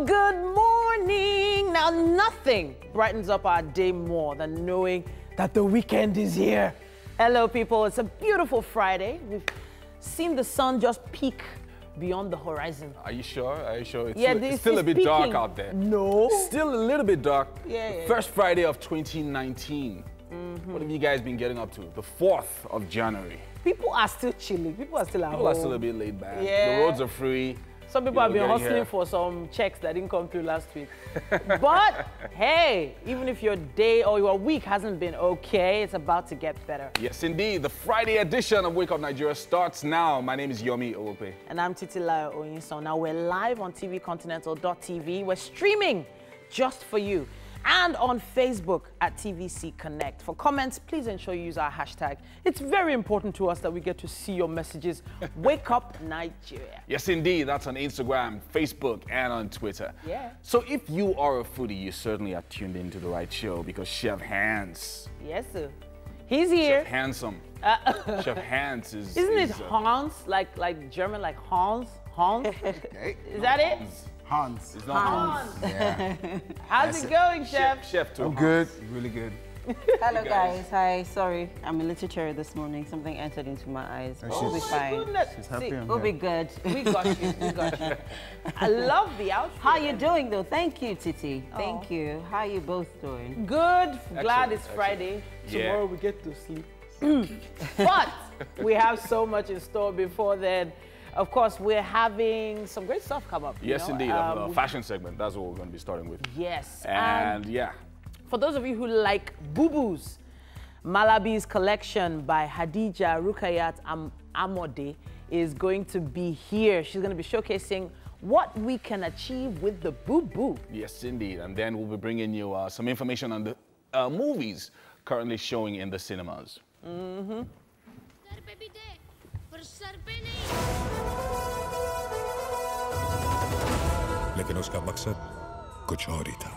good morning. Now, nothing brightens up our day more than knowing that the weekend is here. Hello, people. It's a beautiful Friday. We've seen the sun just peak beyond the horizon. Are you sure? Are you sure? It's still a bit dark out there. No. Still a little bit dark. Yeah. First Friday of 2019. What have you guys been getting up to? The 4th of January. People are still chilling. People are still at home. People are still a bit laid back. Yeah. The roads are free. Some people have been hustling for some checks that didn't come through last week. But hey, even if your day or your week hasn't been okay, it's about to get better. Yes, indeed. The Friday edition of Wake Up Nigeria starts now. My name is Yomi Owope. And I'm Titilayo Oyinson. Now we're live on tvcontinental.tv. We're streaming just for you. And on Facebook at TVC Connect. For comments, please ensure you use our hashtag. It's very important to us that we get to see your messages. Wake Up Nigeria. Yes, indeed. That's on Instagram, Facebook, and on Twitter. Yeah. So if you are a foodie, you certainly are tuned into the right show because Chef Hans. Yes, sir. He's here. Chef Handsome. Chef Hans is... Isn't it Hans? Like German, like Hans? Hans? Okay. Is that it? Hans. It's not Hans. Yeah. How's it going, Chef? Chef too. I'm good. Really good. Hello, guys. Hi. Sorry, I'm a little cherry this morning. Something entered into my eyes. But we'll be fine. She's happy. We'll be good. We got you. We got you. I love the outfit. How you doing, though? Thank you, Titi. Thank you. How you both doing? Good. Glad it's Friday. Yeah. Tomorrow we get to sleep. But we have so much in store before then. Of course, we're having some great stuff come up. Yes, indeed. A fashion segment. That's what we're going to be starting with. Yes. And yeah. For those of you who like boo-boos, Malabi's collection by Hadija Rukayat Amode is going to be here. She's going to be showcasing what we can achieve with the boo-boo. Yes, indeed. And then we'll be bringing you some information on the movies currently showing in the cinemas. लेकिन उसका मकसद कुछ और ही था।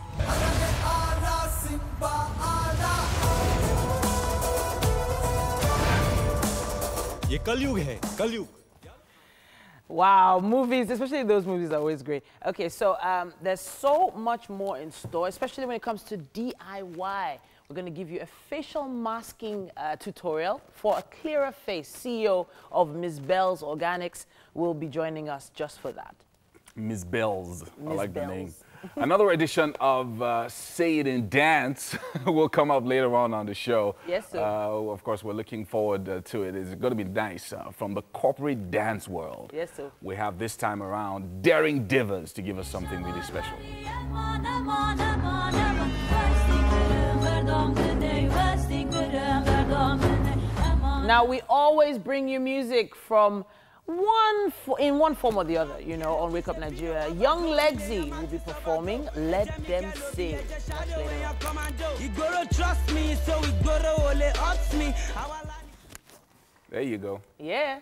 ये कलयुग है, कलयुग। Wow, movies, especially those movies are always great. Okay, so there's so much more in store, especially when it comes to DIY. We're going to give you a facial masking tutorial for a clearer face. CEO of Ms. Bell's Organics will be joining us just for that. Ms. Bells. I like the name. Bells. Another edition of Say It and Dance will come up later on the show. Yes, sir. Of course, we're looking forward to it. It's going to be nice from the corporate dance world. Yes, sir. We have this time around Daring Divas to give us something really special. Now, we always bring you music from in one form or the other, you know, on Wake Up Nigeria. Young Legsy will be performing Let Them Sing. There you go. Yeah.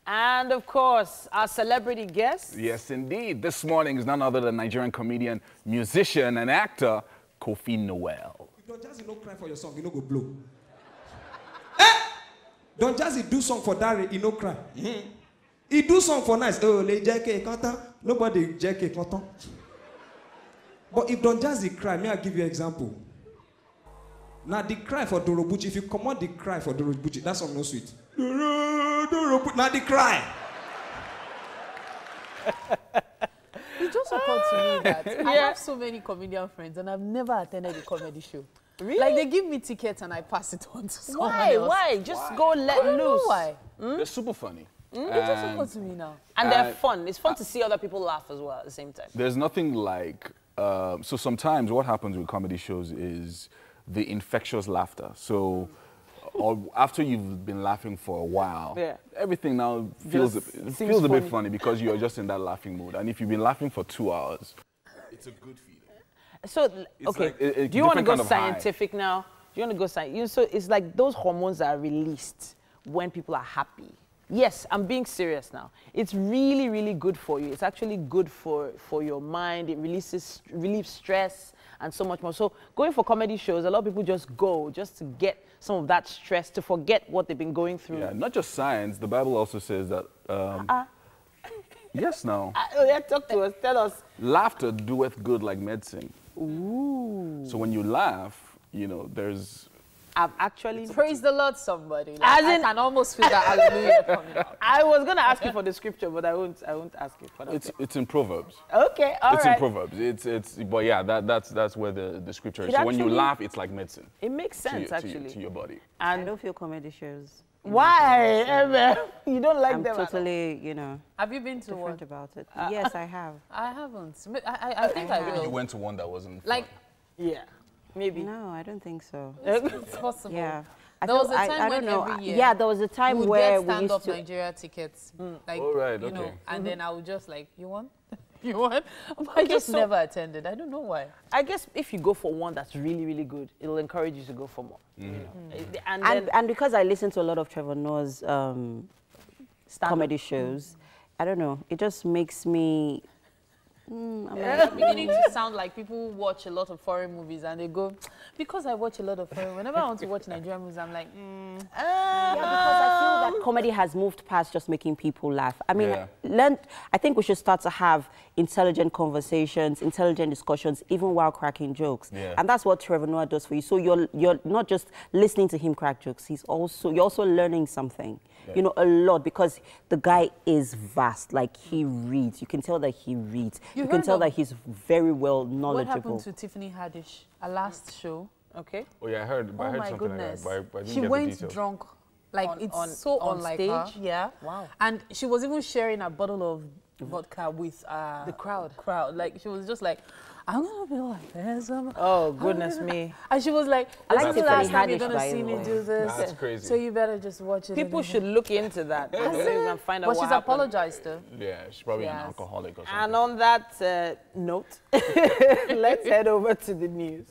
And of course, our celebrity guest. Yes, indeed. This morning is none other than Nigerian comedian, musician, and actor, Kofi Noel. Don't just cry for your song, you know go blow. Don't just do song for Dari, you know cry. He do song for nice. Oh, le JK content. Nobody JK content. But if don't just cry, may I give you an example? Now the cry for Dorobuchi, if you come on the cry for Dorobuchi, that's song no sweet. Now the cry. It just occurred to me that I have so many comedian friends and I've never attended a comedy show. Really? Like they give me tickets and I pass it on to someone else. Why? Just go let loose. Why? They're super funny. It just occurred to me now. And they're fun. It's fun to see other people laugh as well at the same time. There's nothing like... so sometimes what happens with comedy shows is the infectious laughter. So after you've been laughing for a while, everything now feels a bit funny because you're just in that laughing mood. And if you've been laughing for 2 hours, it's a good feeling. So, okay, like do you want to go scientific now? Do you want to go scientific? So it's like those hormones are released when people are happy. Yes, I'm being serious now. It's really, really good for you. It's actually good for your mind. It relieves stress and so much more. So going for comedy shows, a lot of people just go just to get some of that stress, to forget what they've been going through. Yeah, not just science. The Bible also says that Yes, now. Oh, yeah, talk to us. Tell us. Laughter doeth good like medicine. Ooh. So when you laugh, you know, there's... I've actually... Praise the Lord, somebody. Like, As I in- can almost feel that hallelujah coming out. I was going to ask you for the scripture, but I won't ask you for that. It's in Proverbs. Okay, all right. It's in Proverbs. But yeah, that's where the scripture is. It So when you actually- laugh, it's like medicine. It makes sense, to actually. your body. I And don't feel comedy shows. why, Emma? You don't like I'm them at all? totally, you know, Have you been to one? different about it. Yes, I have. I haven't. I think I You will. went to one that wasn't Like, Yeah, maybe. No, I don't think so. it's possible. Yeah. There was a time I when don't know. every year Yeah, there was a time we would where get we stand-up used to. Nigeria tickets. Like, Oh, right, you know, okay. and then I would just like, you want? You want? But I just so- never attended. I don't know why. I guess if you go for one that's really, really good, it'll encourage you to go for more. You know? And then And because I listen to a lot of Trevor Noah's stand-up. comedy shows, I don't know. It just makes me. I'm like, It's beginning to sound like people who watch a lot of foreign movies and they go, because I watch a lot of foreign, whenever I want to watch Nigerian movies, I'm like, yeah, because I feel that comedy has moved past just making people laugh. I mean, Yeah. I think we should start to have intelligent conversations, intelligent discussions, even while cracking jokes. Yeah. And that's what Trevor Noah does for you. So you're not just listening to him crack jokes. You're also learning something. Yeah. You know, a lot, because the guy is vast. Like, he reads. You can tell that he reads. You You can heard tell of that he's very well what knowledgeable. happened to Tiffany Haddish, our last show? Okay. Oh yeah, I heard. I Oh heard my something goodness. like that, but I didn't She get the went details. drunk. Like, On- it's on- so on unlike stage? her. Yeah. Wow. And she was even sharing a bottle of vodka with The crowd. Like, she was just like, I'm gonna be like this. Oh, goodness me. And she was like, I like this is the Tiffany last time you're Haddish, gonna by see the me way. do this. That's crazy. So you better just watch it. People and- should look into that. You can find out But what she's happened. apologized though. Yeah, she's probably an Yes. alcoholic or something. And on that note, let's head over to the news.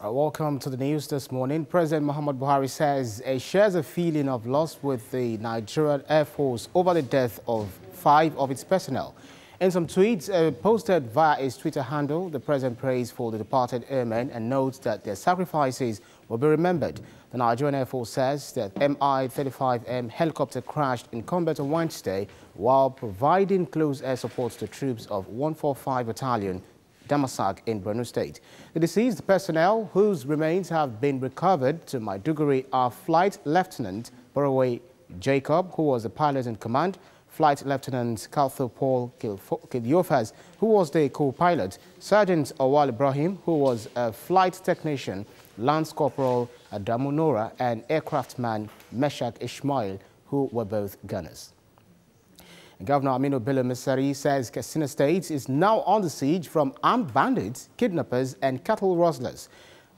Welcome to the news this morning. President Muhammad Buhari says he shares a feeling of loss with the Nigerian Air Force over the death of 5 of its personnel. In some tweets posted via his Twitter handle, the president prays for the departed airmen and notes that their sacrifices will be remembered. The Nigerian Air Force says that Mi-35M helicopter crashed in combat on Wednesday while providing close air support to troops of 145 Battalion Damasak in Borno State. The deceased personnel, whose remains have been recovered to Maiduguri, are Flight Lieutenant Boraway Jacob, who was the pilot in command, Flight Lieutenant Kaltho Paul Kilyofas, who was the co-pilot, Sergeant Awal Ibrahim, who was a flight technician, Lance Corporal Adamu Nora, and aircraftman Meshak Ishmael, who were both gunners. Governor Aminu Bello Mesari says Katsina State is now under siege from armed bandits, kidnappers and cattle rustlers.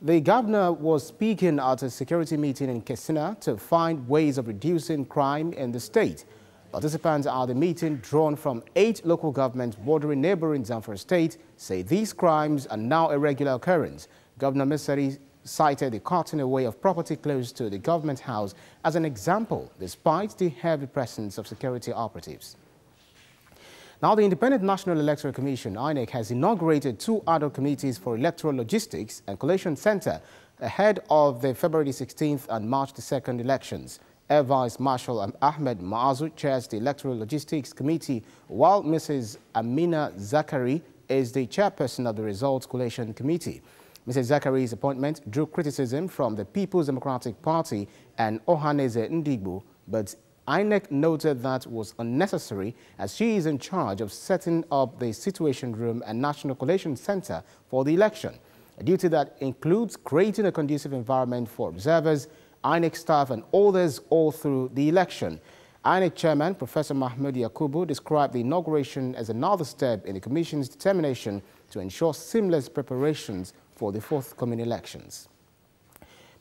The governor was speaking at a security meeting in Katsina to find ways of reducing crime in the state. Participants at the meeting, drawn from 8 local governments bordering neighboring Zamfara State, say these crimes are now a regular occurrence. Governor Mesari cited the cutting away of property close to the government house as an example, despite the heavy presence of security operatives. Now, the Independent National Electoral Commission, INEC, has inaugurated 2 ad hoc committees for electoral logistics and collation center ahead of the February 16th and March 2nd elections. Air Vice Marshal Ahmed Maazu chairs the Electoral Logistics Committee, while Mrs. Amina Zakari is the chairperson of the Results Collation Committee. Mrs. Zakari's appointment drew criticism from the People's Democratic Party and Ohaneze Ndigbo, but INEC noted that was unnecessary as she is in charge of setting up the Situation Room and National Collation Center for the election, a duty that includes creating a conducive environment for observers, INEC staff and others all through the election. INEC Chairman Professor Mahmoud Yakubu described the inauguration as another step in the Commission's determination to ensure seamless preparations for the forthcoming elections.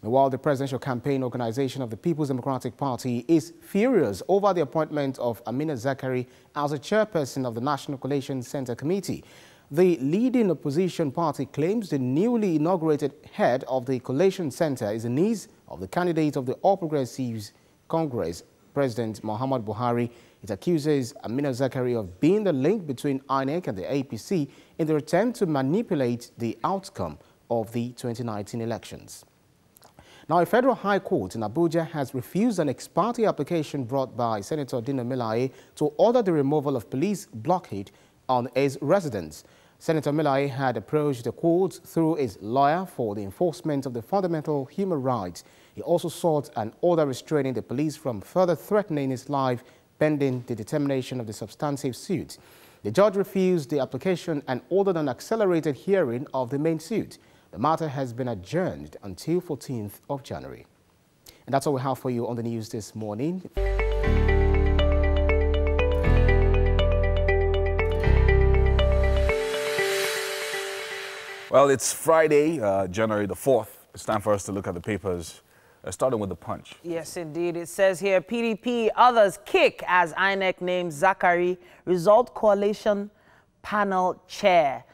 Meanwhile, the presidential campaign organization of the People's Democratic Party is furious over the appointment of Amina Zakari as a chairperson of the National Collation Center Committee. The leading opposition party claims the newly inaugurated head of the Collation Center is a niece of the candidate of the All Progressives Congress, President Muhammad Buhari. It accuses Amina Zakari of being the link between INEC and the APC in their attempt to manipulate the outcome of the 2019 elections. Now, a federal high court in Abuja has refused an ex parte application brought by Senator Dino Melaye to order the removal of police blockade on his residence. Senator Melaye had approached the court through his lawyer for the enforcement of the fundamental human rights. He also sought an order restraining the police from further threatening his life pending the determination of the substantive suit. The judge refused the application and ordered an accelerated hearing of the main suit. The matter has been adjourned until 14th of January. And that's all we have for you on the news this morning. Well, it's Friday, January the 4th. It's time for us to look at the papers, starting with the Punch. Yes, indeed. It says here, PDP, others kick as INEC names Zachary Result Coalition Panel Chair.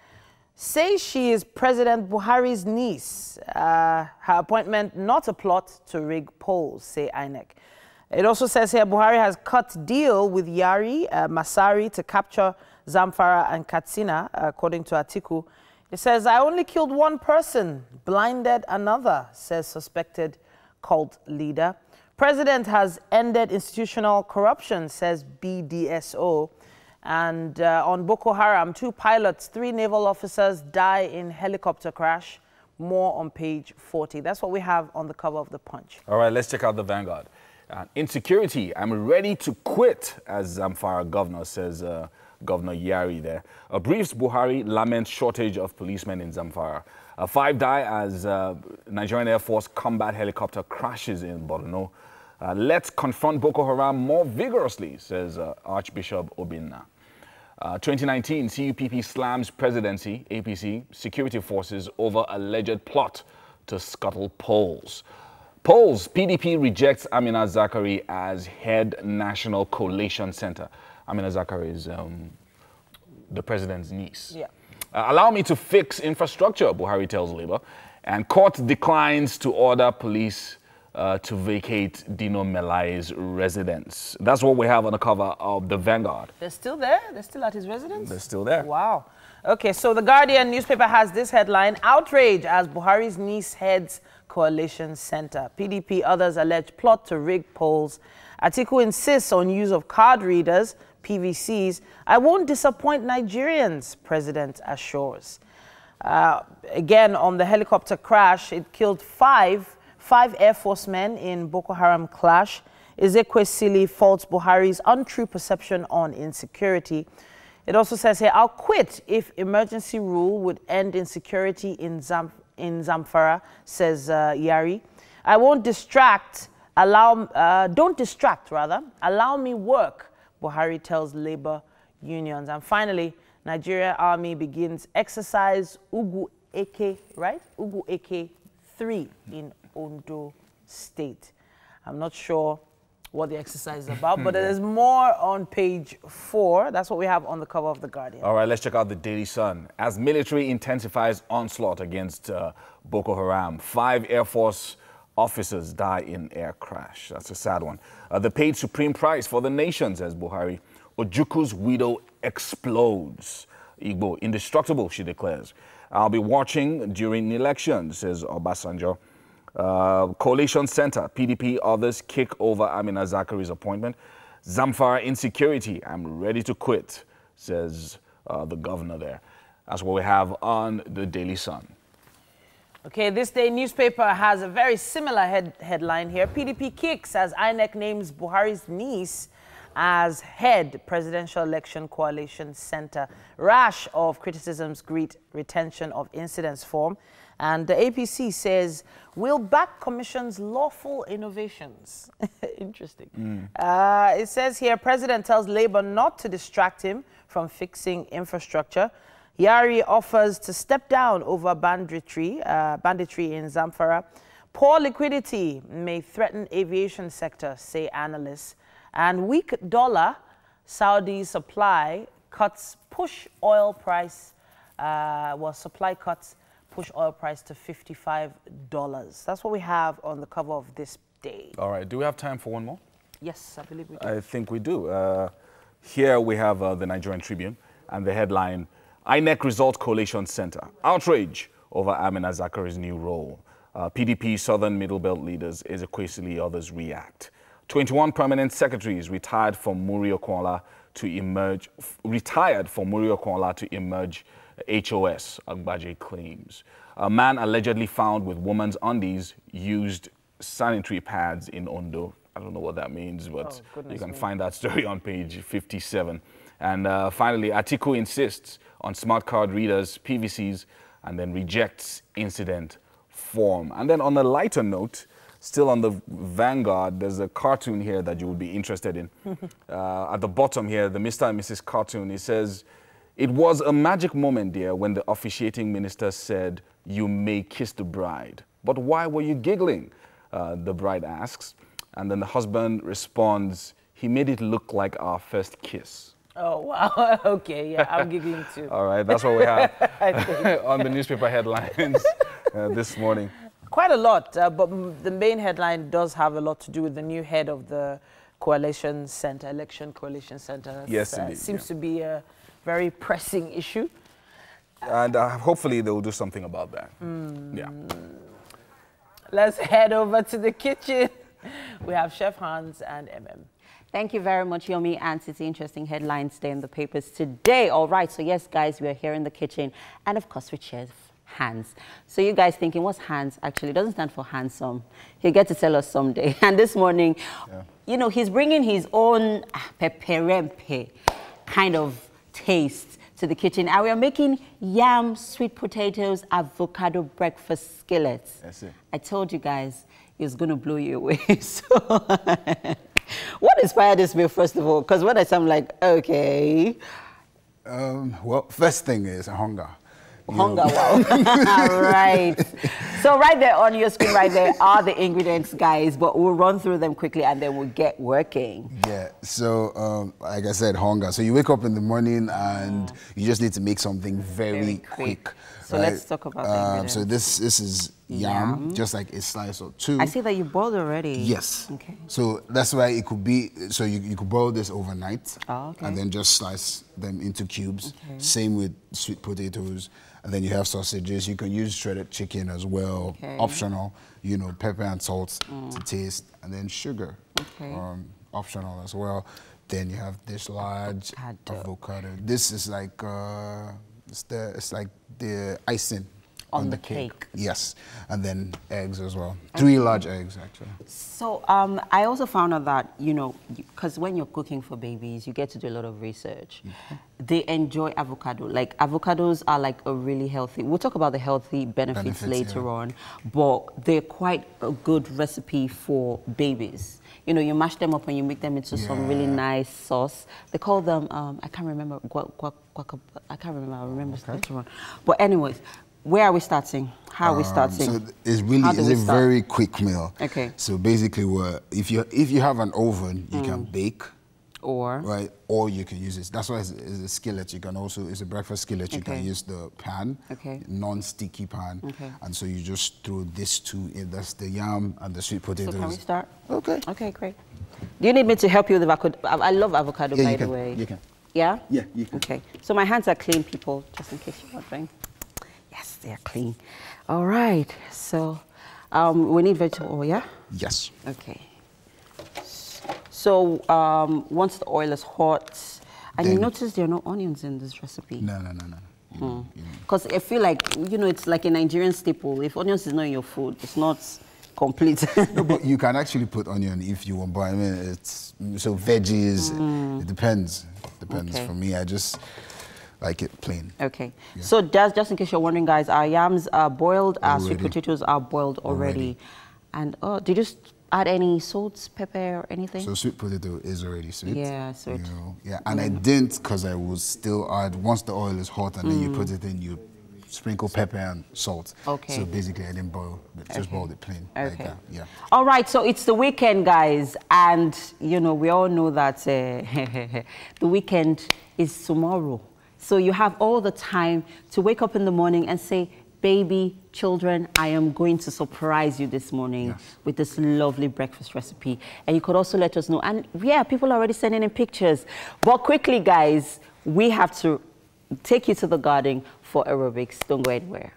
Says she is President Buhari's niece. Her appointment not a plot to rig polls, say INEC. It also says here, Buhari has cut deal with Yari, Masari to capture Zamfara and Katsina, according to Atiku. It says, I only killed one person, blinded another, says suspected cult leader. President has ended institutional corruption, says BDSO. And on Boko Haram, 2 pilots, 3 naval officers die in helicopter crash. More on page 40. That's what we have on the cover of the Punch. All right, let's check out the Vanguard. Insecurity, I'm ready to quit, as Zamfara governor says, Governor Yari there. Briefs Buhari laments shortage of policemen in Zamfara. 5 die as Nigerian Air Force combat helicopter crashes in Borno. Let's confront Boko Haram more vigorously, says Archbishop Obinna. 2019, CUPP slams presidency, APC, security forces over alleged plot to scuttle polls. Polls, PDP rejects Amina Zachary as head National Collation Center. Amina Zachary is the president's niece. Yeah. Allow me to fix infrastructure, Buhari tells Labour. And court declines to order police to vacate Dino Melaye's residence. That's what we have on the cover of the Vanguard. They're still there? They're still at his residence? They're still there. Wow. Okay, so the Guardian newspaper has this headline, outrage as Buhari's niece heads coalition center. PDP others allege plot to rig polls. Atiku insists on use of card readers, PVCs. I won't disappoint Nigerians, President assures. Again, on the helicopter crash, it killed five Air Force men in Boko Haram clash. Ezekwesili faults Buhari's untrue perception on insecurity. It also says here, I'll quit if emergency rule would end insecurity in Zamfara, says Yari. I won't distract, don't distract rather, allow me work, Buhari tells labor unions. And finally, Nigeria Army begins exercise Ugu Eke, right? Ugu Eke 3 in Ondo State. I'm not sure what the exercise is about, but there's more on page 4. That's what we have on the cover of The Guardian. All right, let's check out the Daily Sun. As military intensifies onslaught against Boko Haram, 5 Air Force officers die in air crash. That's a sad one. The paid supreme price for the nation, says Buhari. Ojuku's widow explodes. Igbo, indestructible, she declares. I'll be watching during the election, says Obasanjo. Coalition Center, PDP, others kick over Amina Zachary's appointment. Zamfara insecurity, I'm ready to quit, says the governor there. That's what we have on the Daily Sun. Okay, this day newspaper has a very similar headline here. PDP kicks as INEC names Buhari's niece as head presidential election coalition center. Rash of criticisms greet retention of incidents form. And the APC says, we'll back commission's lawful innovations. Interesting. It says here, President tells Labour not to distract him from fixing infrastructure. Yari offers to step down over banditry in Zamfara. Poor liquidity may threaten aviation sector, say analysts. And weak dollar, Saudi supply cuts push oil price, supply cuts push oil price to $55. That's what we have on the cover of this day. All right, do we have time for one more? Yes, I believe we do. I think we do. Here we have the Nigerian Tribune and the headline, INEC Result Coalition Center. Outrage, over Amina Zakari's new role. PDP Southern Middle Belt leaders Ezekwesili others react. 21 permanent secretaries retired from Muri Okwonla to emerge, HOS, Agbaje claims. A man allegedly found with woman's undies used sanitary pads in Ondo. I don't know what that means, but you can find that story on page 57. And finally, Atiku insists on smart card readers, PVCs, and then rejects incident form. And then on a lighter note, still on the Vanguard, there's a cartoon here that you would be interested in. At the bottom here, the Mr. and Mrs. cartoon, it says, "It was a magic moment, dear, when the officiating minister said, 'You may kiss the bride.' But why were you giggling?" The bride asks. And then the husband responds, "He made it look like our first kiss." Oh, wow. Okay, yeah, I'm giggling too. All right, that's what we have on the newspaper headlines this morning. Quite a lot, but the main headline does have a lot to do with the new head of the Coalition Center, Election Coalition Center. Yes, indeed. Seems to be a very pressing issue. And hopefully they will do something about that. Yeah. Let's head over to the kitchen. We have Chef Hans and MM. Thank you very much, Yomi and City. Interesting headlines there in the papers today. All right, so yes, guys, we are here in the kitchen. And of course, with Chef Hans. So you guys thinking, what's Hans? Actually, it doesn't stand for handsome. He'll get to tell us someday. And this morning, you know, he's bringing his own peperempe kind of taste to the kitchen. And we are making yam, sweet potatoes, avocado breakfast skillets. That's it. I told you guys, it's going to blow you away. So what inspired this meal, first of all? Because when I say, I'm like, okay. Well, first thing is hunger. Hunger, wow. Right. So right there on your screen, right there are the ingredients, guys, but we'll run through them quickly and then we'll get working. Yeah, so like I said, hunger. So you wake up in the morning and you just need to make something very quick. So let's talk about the ingredients. So this is yam, just like a slice or two. I see that you boiled already. Yes. Okay. So that's why it could be, so you could boil this overnight. Oh, okay. And then just slice them into cubes. Okay. Same with sweet potatoes. And then you have sausages. You can use shredded chicken as well. Okay. Optional, you know, pepper and salt to taste. And then sugar, Okay. optional as well. Then you have this large avocado. This is like, it's like the icing on the cake. Yes, and then eggs as well. 3 large eggs, actually. So I also found out that, you know, because when you're cooking for babies, you get to do a lot of research. They enjoy avocado. Like, avocados are like a really healthy, we'll talk about the healthy benefits later on, but they're quite a good recipe for babies. You know, you mash them up and you make them into some really nice sauce. They call them, I can't remember, I can't remember, I remember later on. But anyways, where are we starting? How are we starting? So it's really a very quick meal. Okay. So basically, if you have an oven, you can bake. Or? Right, or you can use it. That's why it's a skillet. You can also, it's a breakfast skillet. You can use the pan, non-sticky pan. And so you just throw these two in. That's the yam and the sweet potatoes. So can we start? Okay. Okay, great. Do you need me to help you with avocado? I love avocado, by the way. You can. Yeah? Yeah, you can. Okay. So my hands are clean, people, just in case you're wondering. Yes, they are clean. All right. So we need vegetable oil, yeah? Yes. Okay. So once the oil is hot, and you notice there are no onions in this recipe. No. Because I feel like, you know, it's like a Nigerian staple. If onions is not in your food, it's not complete. No, but you can actually put onion if you want, but I mean, it's, so veggies, it depends. For me, I just like it plain. Okay. Yeah. So just in case you're wondering, guys, our yams are boiled, our sweet potatoes are boiled already. And did you add any salt, pepper, or anything? So sweet potato is already sweet. Yeah, sweet. You know, yeah, and I didn't, because I will still add, once the oil is hot and then you put it in, you sprinkle pepper and salt. Okay. So basically I didn't boil, but just boiled it plain. Like that. Yeah. All right, so it's the weekend, guys, and you know, we all know that the weekend is tomorrow. So you have all the time to wake up in the morning and say, baby, children, I am going to surprise you this morning with this lovely breakfast recipe. And you could also let us know. And yeah, people are already sending in pictures. But quickly, guys, we have to take you to the garden for aerobics. Don't go anywhere.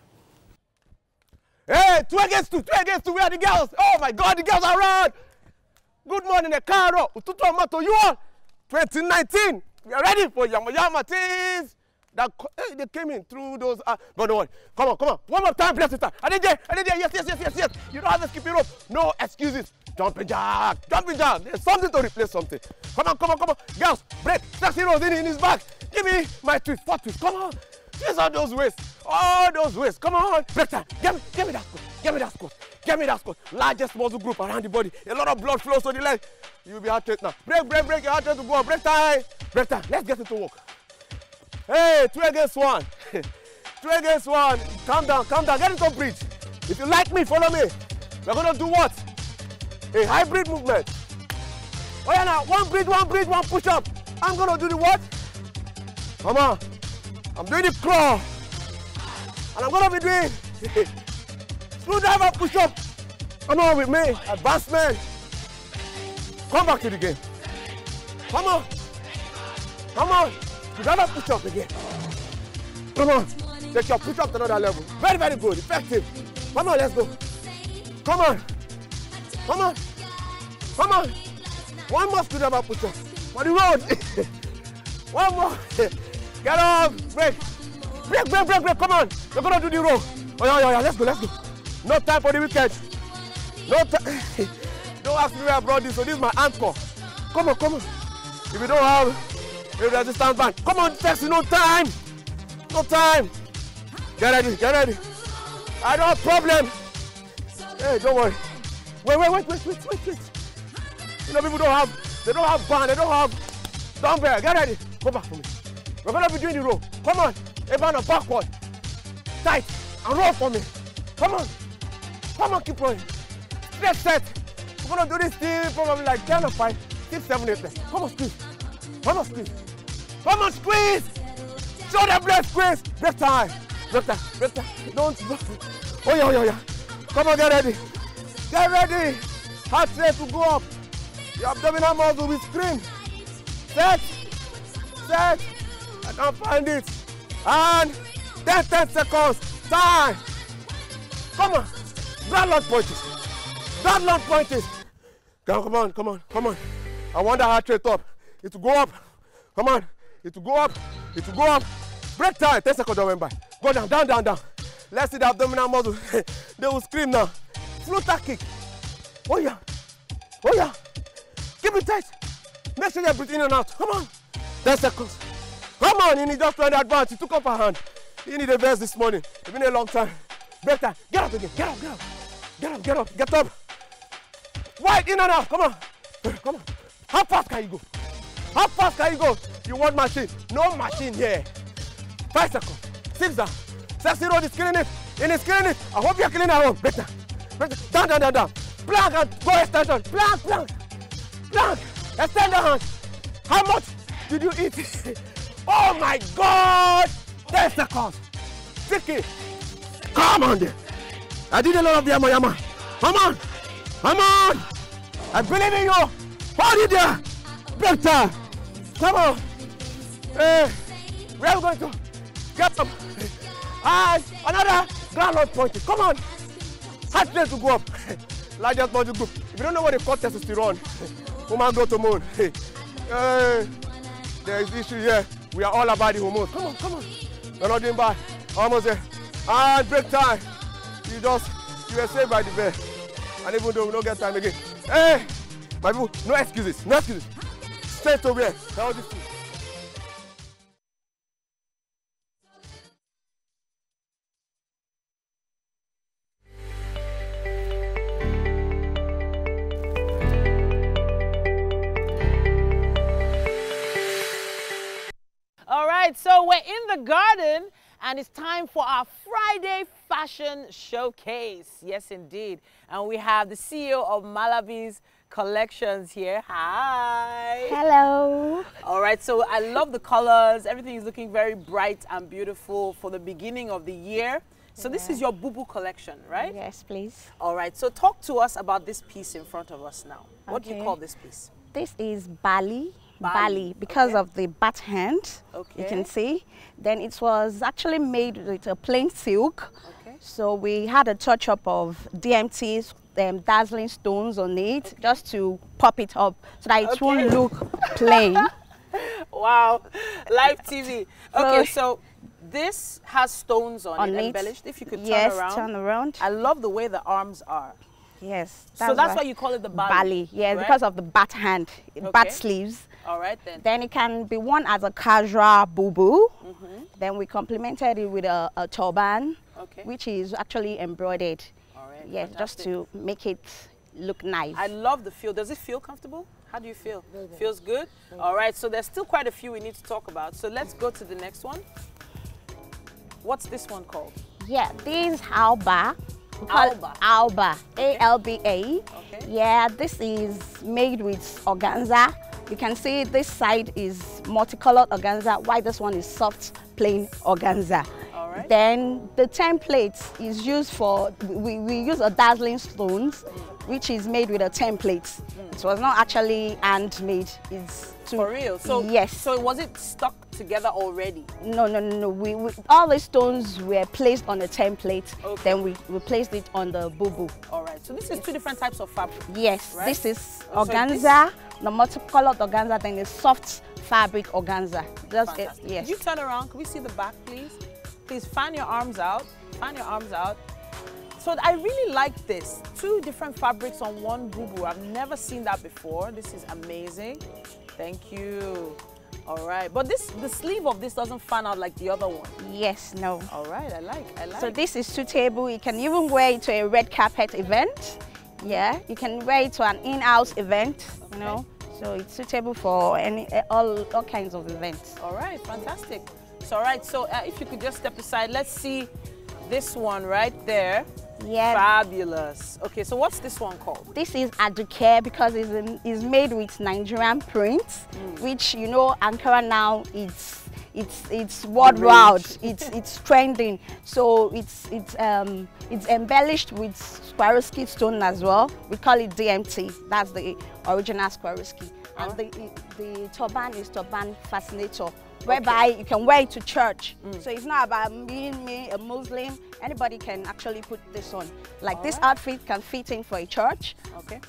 Hey, 2 against 2, 2 against 2. Where are the girls? Oh my God, the girls are around. Good morning, Ekaro. Ututu Amato, you all. 2019. We are ready for Yama Yama teams. That they came in through those. But don't worry. Come on, come on. One more time, bless it. Adede. Yes. You don't have to skip it rope. No excuses. Jumping jack. There's something to replace something. Come on. Girls, break. Sexy Rose in his back. Give me my twist, 4 twists. Come on. These are those waists. All those waists. Come on. Break time. Give me that squat. Give me that squat. Largest muscle group around the body. A lot of blood flows to the leg. You'll be heart rate now. Break. Your heart rate to go on. Break time. Let's get into work. Hey, 2 against 1. 2 against 1. Calm down. Get into bridge. If you like me, follow me. We're going to do what? A hybrid movement. Oh yeah, now. One bridge, one push up. I'm going to do the what? Come on. I'm doing the crawl. And I'm going to be doing screwdriver push up. Come on with me. Advancement. Come back to the game. Come on. Screwdriver push up again. Come on. Take your push up to another level. Very, very good. Effective. Come on, let's go. Come on. One more screwdriver push up. For the road. One more. Get up. Break. Come on. We're going to do the row. Oh, yeah. Let's go. No time for the weekend. No time. Don't ask me where I brought this. So this is my anchor. Come on. If you don't have a resistance band, come on, Texas. No time. Get ready. I don't have problem. Hey, don't worry. Wait. You know, people don't have band, they don't have dumbbell. Get ready. Go back for me. We're going to be doing the row. Come on. A band of backward. Tight. And roll for me. Come on, keep rolling. Straight set. We're going to do this thing probably like 10 or 5, 6, 7, 8. Come on, squeeze. Show the blade, squeeze. Break time. Don't. Oh, yeah. Come on, get ready. Heart rate to go up. Your abdominal muscle will scream. Set. I can't find it. And 10 seconds. Time. Come on. Grand lunge punches. Come on. I want the heart rate up. It will go up. Come on. It will go up. Break time. 10 seconds went by. Go down. Let's see the abdominal muscle. They will scream now. Floater kick. Oh yeah. Keep it tight. Make sure you breathe in and out. Come on. 10 seconds. Come on. You need just to advance. You took off her hand. You need a vest this morning. It's been a long time. Break time. Get up again. Get up. Wide in and out. Come on. How fast can you go? You want machine? No machine here. 5 seconds. 6 down. Sexy Road is killing it. I hope you're killing it at home. Break down. Plank and go extension. Plank. Extend the hand. How much did you eat? Oh my God. 10 seconds. 60. Come on there. I did a lot of yama. Come on. I believe in you. Hold it there. Break time. Come on. Hey, where are we going to? Get up. And another grand lunge punches. Come on. Heart rate to go up. Largest muscle group. If you don't know what they call testosterone, woman go to moon. Hey, there is issue here. We are all about the hormones. Come on. You're not doing bad. Almost there. And break time. You were saved by the bear. And even though we don't get time again. Hey, my people, no excuses. Straight to where? How this is. All right, so we're in the garden and it's time for our Friday fashion showcase. Yes, indeed. And we have the CEO of Malavi's Collections here. Hi. Hello. All right, so I love the colors. Everything is looking very bright and beautiful for the beginning of the year. So this is your Boo Boo collection, right? Yes, please. All right, so talk to us about this piece in front of us now. What do you call this piece? This is Bali. Because of the bat hand, you can see. Then it was actually made with a plain silk. So we had a touch-up of DMT, dazzling stones on it, just to pop it up so that it won't look plain. Wow, live TV. Okay, so this has stones on it, embellished. If you could turn around. Yes, turn around. I love the way the arms are. Yes. So that's why you call it the bali. Bali, yes, right? Because of the bat hand, bat sleeves. All right then. Then it can be worn as a casual boo-boo. Then we complemented it with a turban, which is actually embroidered. All right. Yes, just to make it look nice. I love the feel. Does it feel comfortable? How do you feel? Feels good? All right, so there's still quite a few we need to talk about. So let's go to the next one. What's this one called? Yeah, this is Alba. Alba. A-L-B-A. Okay. Yeah, this is made with organza. You can see this side is multicolored organza, while this one is soft, plain organza. All right. Then the template is used for, we use a dazzling stones, which is made with a template. It was not actually handmade. It's for real? So, yes. So was it stuck together already? No. We all the stones were placed on a template. Then we placed it on the boo-boo. All right. So this is two different types of fabric. Yes. Right? This is organza, the multicolored organza, then the soft fabric organza. Just yes. Could you turn around? Can we see the back, please? Please fan your arms out. Fan your arms out. So I really like this. Two different fabrics on one boo-boo. I've never seen that before. This is amazing. Thank you. All right. But the sleeve of this doesn't fan out like the other one. Yes, no. All right. I like. So this is suitable. You can even wear it to a red carpet event. Yeah. You can wear it to an in-house event, you know. So it's suitable for all kinds of events. All right. Fantastic. So, all right. So if you could just step aside, let's see this one right there. Yeah. Fabulous. Okay, so what's this one called? This is Aduke because it's made with Nigerian prints, which, you know, Ankara now it's worldwide. It's trending. So it's embellished with Swarovski stone as well. We call it DMT. That's the original Swarovski. And the turban is turban fascinator, whereby you can wear it to church. So it's not about being a Muslim. Anybody can actually put this on. Like this outfit can fit in for a church,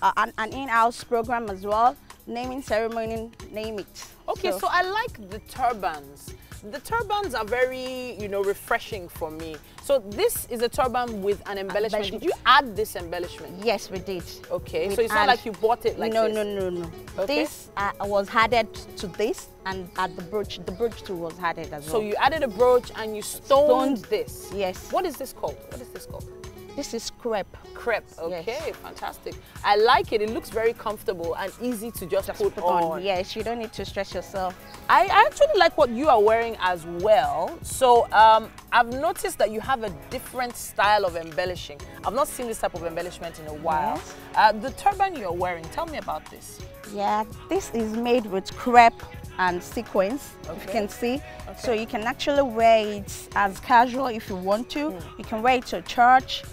an in-house program as well, naming ceremony, name it. Okay, so I like the turbans. The turbans are very, you know, refreshing for me. So this is a turban with an embellishment. Did you add this embellishment? Yes, we did. Okay, so it's not like you bought it like this? No. Okay. This was added to this, and at the brooch too was added as well. So you added a brooch and you stoned this? Yes. What is this called? What is this called? This is crepe. Crepe, okay, fantastic. I like it. It looks very comfortable and easy to just put on. Yes, you don't need to stress yourself. I actually like what you are wearing as well. So I've noticed that you have a different style of embellishing. I've not seen this type of embellishment in a while. Yes. The turban you're wearing, tell me about this. Yeah, this is made with crepe and sequins, if you can see. So you can actually wear it as casual if you want to. You can wear it to church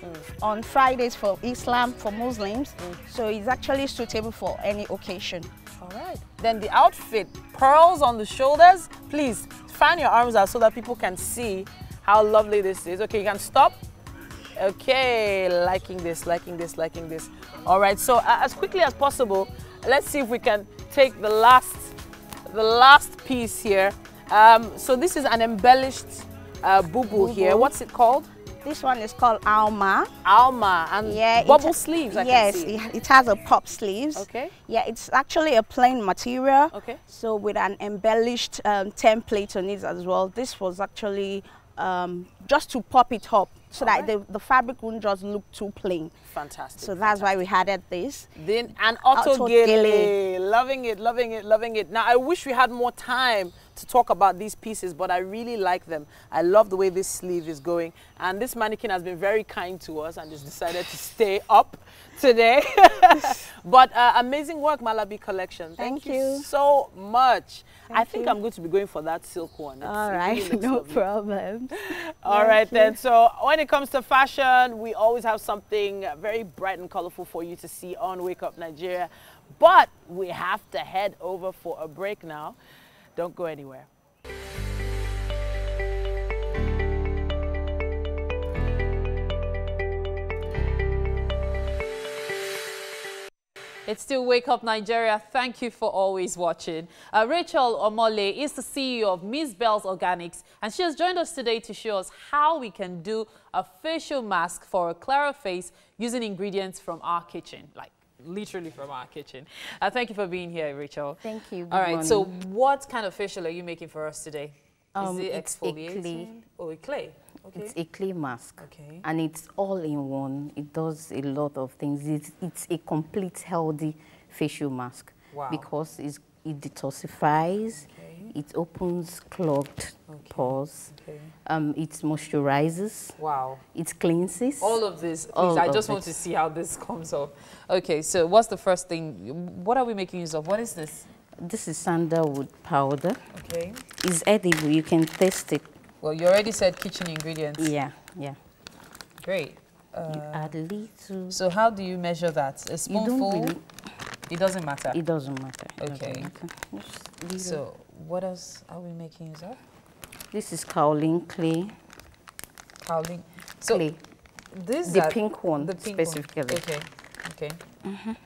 on Fridays for Islam, for Muslims. So it's actually suitable for any occasion. All right. Then the outfit, pearls on the shoulders. Please fan your arms out so that people can see how lovely this is. Okay, you can stop. Okay, liking this. All right, so as quickly as possible, let's see if we can take the last piece here. So this is an embellished boo-boo here. What's it called? This one is called Alma. Alma, and bubble sleeves, I can see. Yes, it has a pop sleeves. Okay. Yeah, it's actually a plain material. Okay. So with an embellished template on it as well. This was actually just to pop it up so that the fabric wouldn't just look too plain. Fantastic. So that's why we added this. Then an auto gele. Loving it. Now I wish we had more time to talk about these pieces, but I really like them. I love the way this sleeve is going, and this mannequin has been very kind to us and just decided to stay up today. But amazing work, Malabi Collection. Thank you so much. I think I'm going to be going for that silk one. All right, no problem. All right then. So when it comes to fashion, we always have something very bright and colorful for you to see on Wake Up Nigeria. But we have to head over for a break now. Don't go anywhere. It's still Wake Up Nigeria. Thank you for always watching. Rachel Omole is the CEO of Miss Bell's Organics, and she has joined us today to show us how we can do a facial mask for a clearer face using ingredients from our kitchen, like literally from our kitchen. Thank you for being here, Rachel. Thank you. All right, so what kind of facial are you making for us today? Is it it's exfoliating? a clay. Oh, a clay. Okay. It's a clay mask. Okay. And it's all in one. It does a lot of things. It's a complete healthy facial mask. Wow. Because it detoxifies, it opens clogged pores, it moisturizes, it cleanses. All of this, please, I just want to see how this comes off. Okay, so what's the first thing? What are we making use of? What is this? This is sandalwood powder. Okay. It's edible. You can taste it. Well, you already said kitchen ingredients. Yeah, yeah. Great. You add a little. So how do you measure that? A spoonful? Really, it doesn't matter? It doesn't matter. Okay. So what else are we making use of? This is kaolin clay. Kaolin. So clay. This the pink one, the pink specifically. One. Okay. Okay.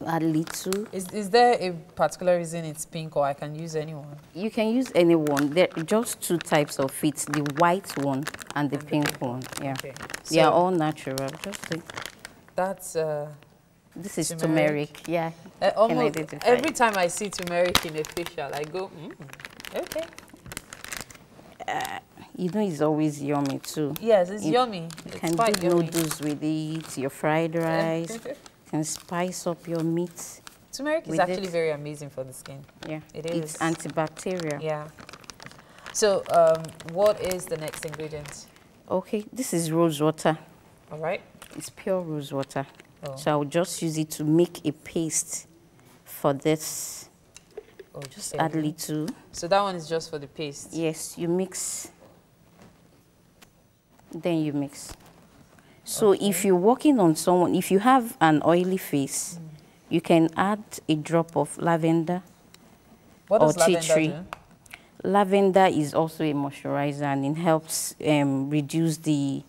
Add little. Is there a particular reason it's pink, or I can use anyone? You can use anyone. There are just two types of it: the white one and the pink one. Yeah, okay. They are all natural. Just think. That's. This is turmeric. Yeah. Almost every time I see turmeric in a facial, I go, okay. You know, it's always yummy too. Yes, it's yummy. You can do noodles with it, your fried rice. You can spice up your meat. Turmeric is actually very amazing for the skin. Yeah, it is. It's antibacterial. Yeah. So, what is the next ingredient? Okay, this is rose water. All right. It's pure rose water. Oh. So I'll just use it to make a paste for this. Oh, just add a little. So that one is just for the paste? Yes, you mix. Then you mix. So if you're working on someone, if you have an oily face, you can add a drop of lavender or tea tree. Lavender is also a moisturizer, and it helps reduce the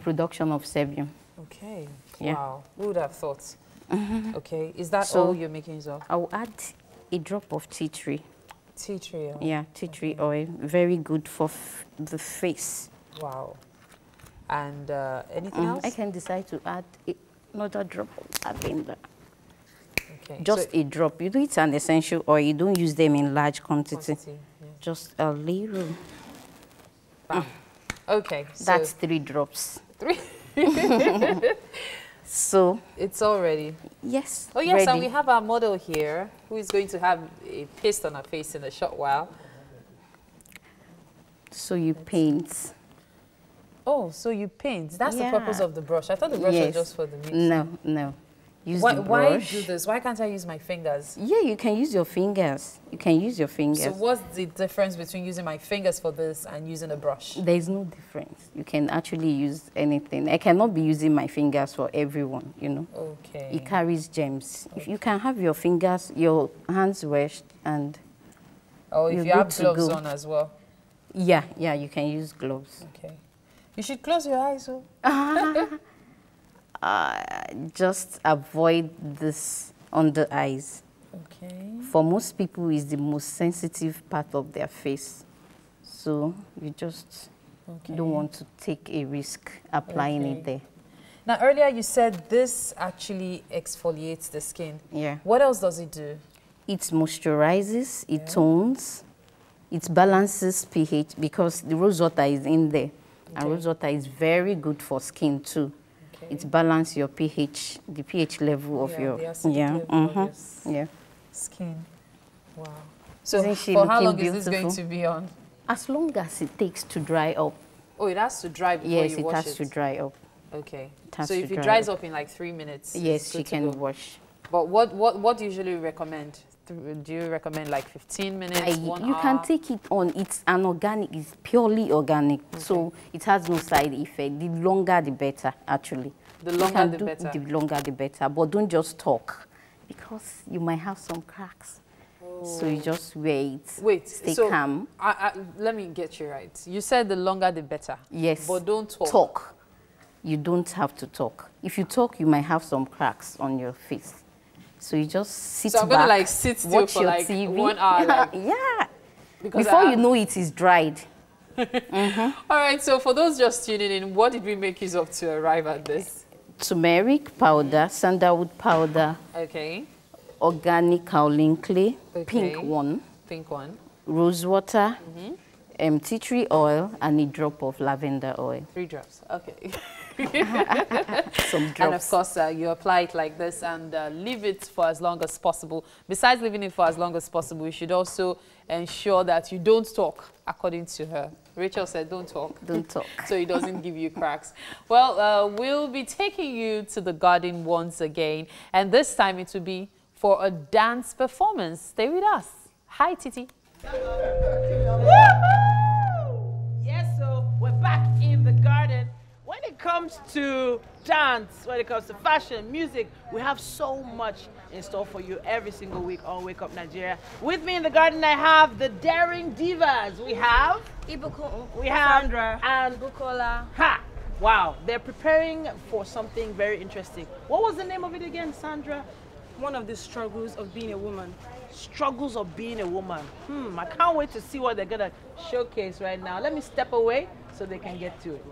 production of sebum. Okay. Yeah. Wow. Who would have thought? Okay. Is that all you're making use of? I'll add a drop of tea tree. Tea tree oil? Yeah, tea tree oil. Very good for the face. Wow. And anything else? I can decide to add another drop of lavender. Okay. Just a drop. You do it an essential oil. You don't use them in large quantity. Yeah. Just a little. Okay. That's 3 drops. 3? So it's all ready. Yes. Oh yes, ready. And we have our model here who is going to have a paste on her face in a short while. So you paint. Oh, so you paint. That's the purpose of the brush. I thought the brush was just for the mix. No. Use why, the brush. why do this? Why can't I use my fingers? Yeah, you can use your fingers. You can use your fingers. So what's the difference between using my fingers for this and using a brush? There is no difference. You can actually use anything. I cannot be using my fingers for everyone, you know. Okay. It carries germs. If you can have your fingers, your hands washed, and if you have gloves on as well. Yeah, you can use gloves. Okay. You should close your eyes, just avoid this under eyes. Okay. For most people, it's the most sensitive part of their face. So you just don't want to take a risk applying it there. Now, earlier you said this actually exfoliates the skin. Yeah. What else does it do? It moisturizes, it tones, it balances pH because the rose water is in there. And rose water is very good for skin too. It balances your pH, the pH level of your skin. Wow. So for how long is this going to be on? As long as it takes to dry up. Oh, it has to dry before you wash it? Yes, it has to dry up. Okay. So if it dries up in like 3 minutes, yes, you can wash. But what do you usually recommend? Do you recommend like 15 minutes, 1 hour? You can take it on. It's an organic. It's purely organic. So it has no side effect. The longer, the better, actually. The longer, the better? The longer, the better. But don't just talk because you might have some cracks. So you just wait. Stay calm. Let me get you right. You said the longer, the better. Yes. But don't talk. you don't have to talk. If you talk, you might have some cracks on your face. So you just sit back. So I'm going to like sit still for like TV. 1 hour. Like, yeah. Because before you know it is dried. All right, so for those just tuning in, what did we make use of to arrive at this? Turmeric powder, sandalwood powder. Okay. Organic kaolin clay, pink one. Pink one. Rose water, tea tree oil, and a drop of lavender oil. 3 drops, okay. Some drops. And of course, you apply it like this and leave it for as long as possible. Besides leaving it for as long as possible, you should also ensure that you don't talk, according to her. Rachel said, don't talk. Don't talk. So it doesn't give you cracks. Well, we'll be taking you to the garden once again. And this time it will be for a dance performance. Stay with us. Hi, Titi. Yes, so we're back in the garden. When it comes to dance, when it comes to fashion, music, we have so much in store for you every single week on Wake Up Nigeria. With me in the garden, I have the Daring Divas. We have Ibuko, we have Sandra, and Bukola. Ha! Wow, they're preparing for something very interesting. What was the name of it again, Sandra? One of the struggles of being a woman. Struggles of being a woman. I can't wait to see what they're gonna showcase right now. Let me step away so they can get to it.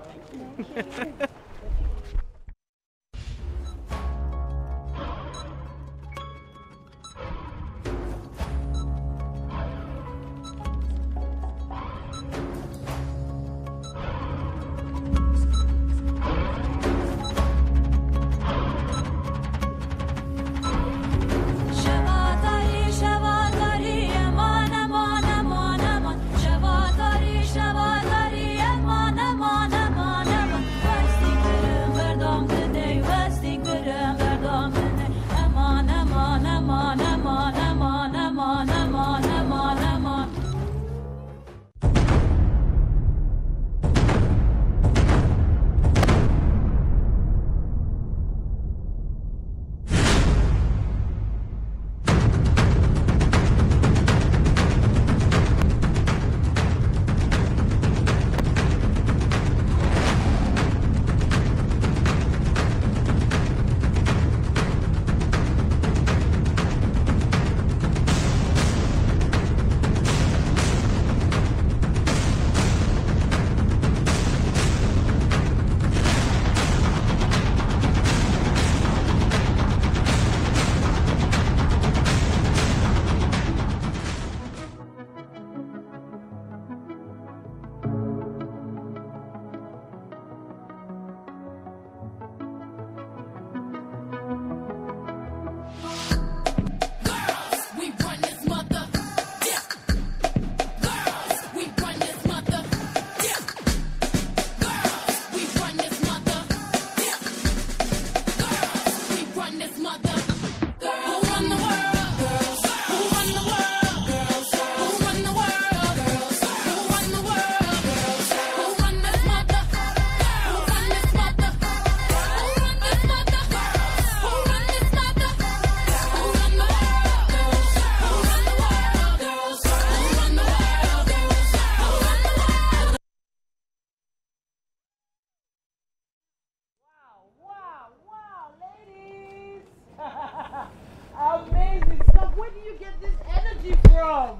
Amazing stuff. Where do you get this energy from?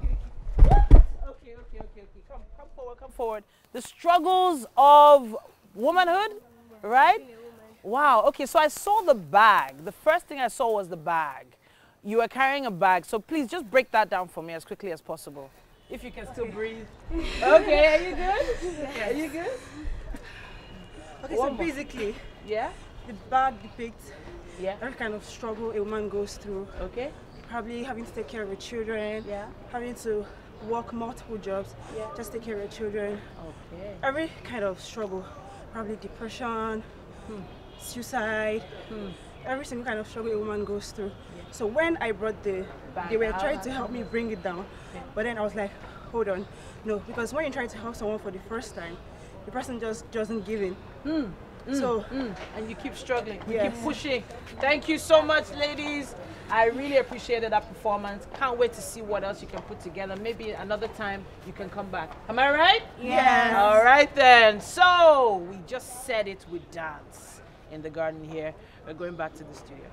Okay. Come forward. The struggles of womanhood, right? Wow. Okay, so I saw the bag. The first thing I saw was the bag. You are carrying a bag, so please just break that down for me as quickly as possible. If you can still breathe. Okay, are you good? Yes. Are you good? Okay, so basically, yeah, the bag depicts every kind of struggle a woman goes through. Okay. Probably having to take care of her children, having to work multiple jobs, just take care of her children. Okay. Every kind of struggle, probably depression, suicide, every single kind of struggle a woman goes through. So when I brought they were trying to help me bring it down, but then I was like, hold on, no, because when you're trying to help someone for the first time, the person just doesn't give in. And you keep struggling, you keep pushing. Thank you so much, ladies. I really appreciated that performance. Can't wait to see what else you can put together. Maybe another time you can come back. Am I right? Yes. All right then. So we just said it with dance in the garden here. We're going back to the studio.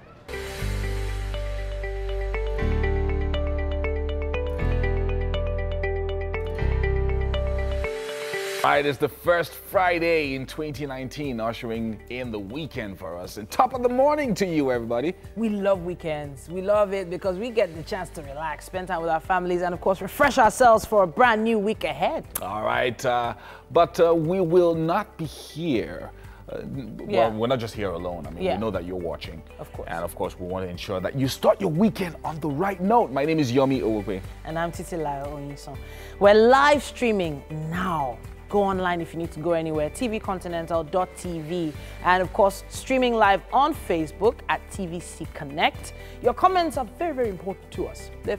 Right, it's the first Friday in 2019, ushering in the weekend for us. And top of the morning to you, everybody. We love weekends. We love it because we get the chance to relax, spend time with our families, and of course, refresh ourselves for a brand new week ahead. All right, but we will not be here. Well, we're not just here alone. I mean, we know that you're watching. Of course. And of course, we want to ensure that you start your weekend on the right note. My name is Yomi Owope. And I'm Titilayo Onyison. We're live streaming now. Go online if you need to go anywhere, tvcontinental.tv. And of course, streaming live on Facebook at TVC Connect. Your comments are very, very important to us. They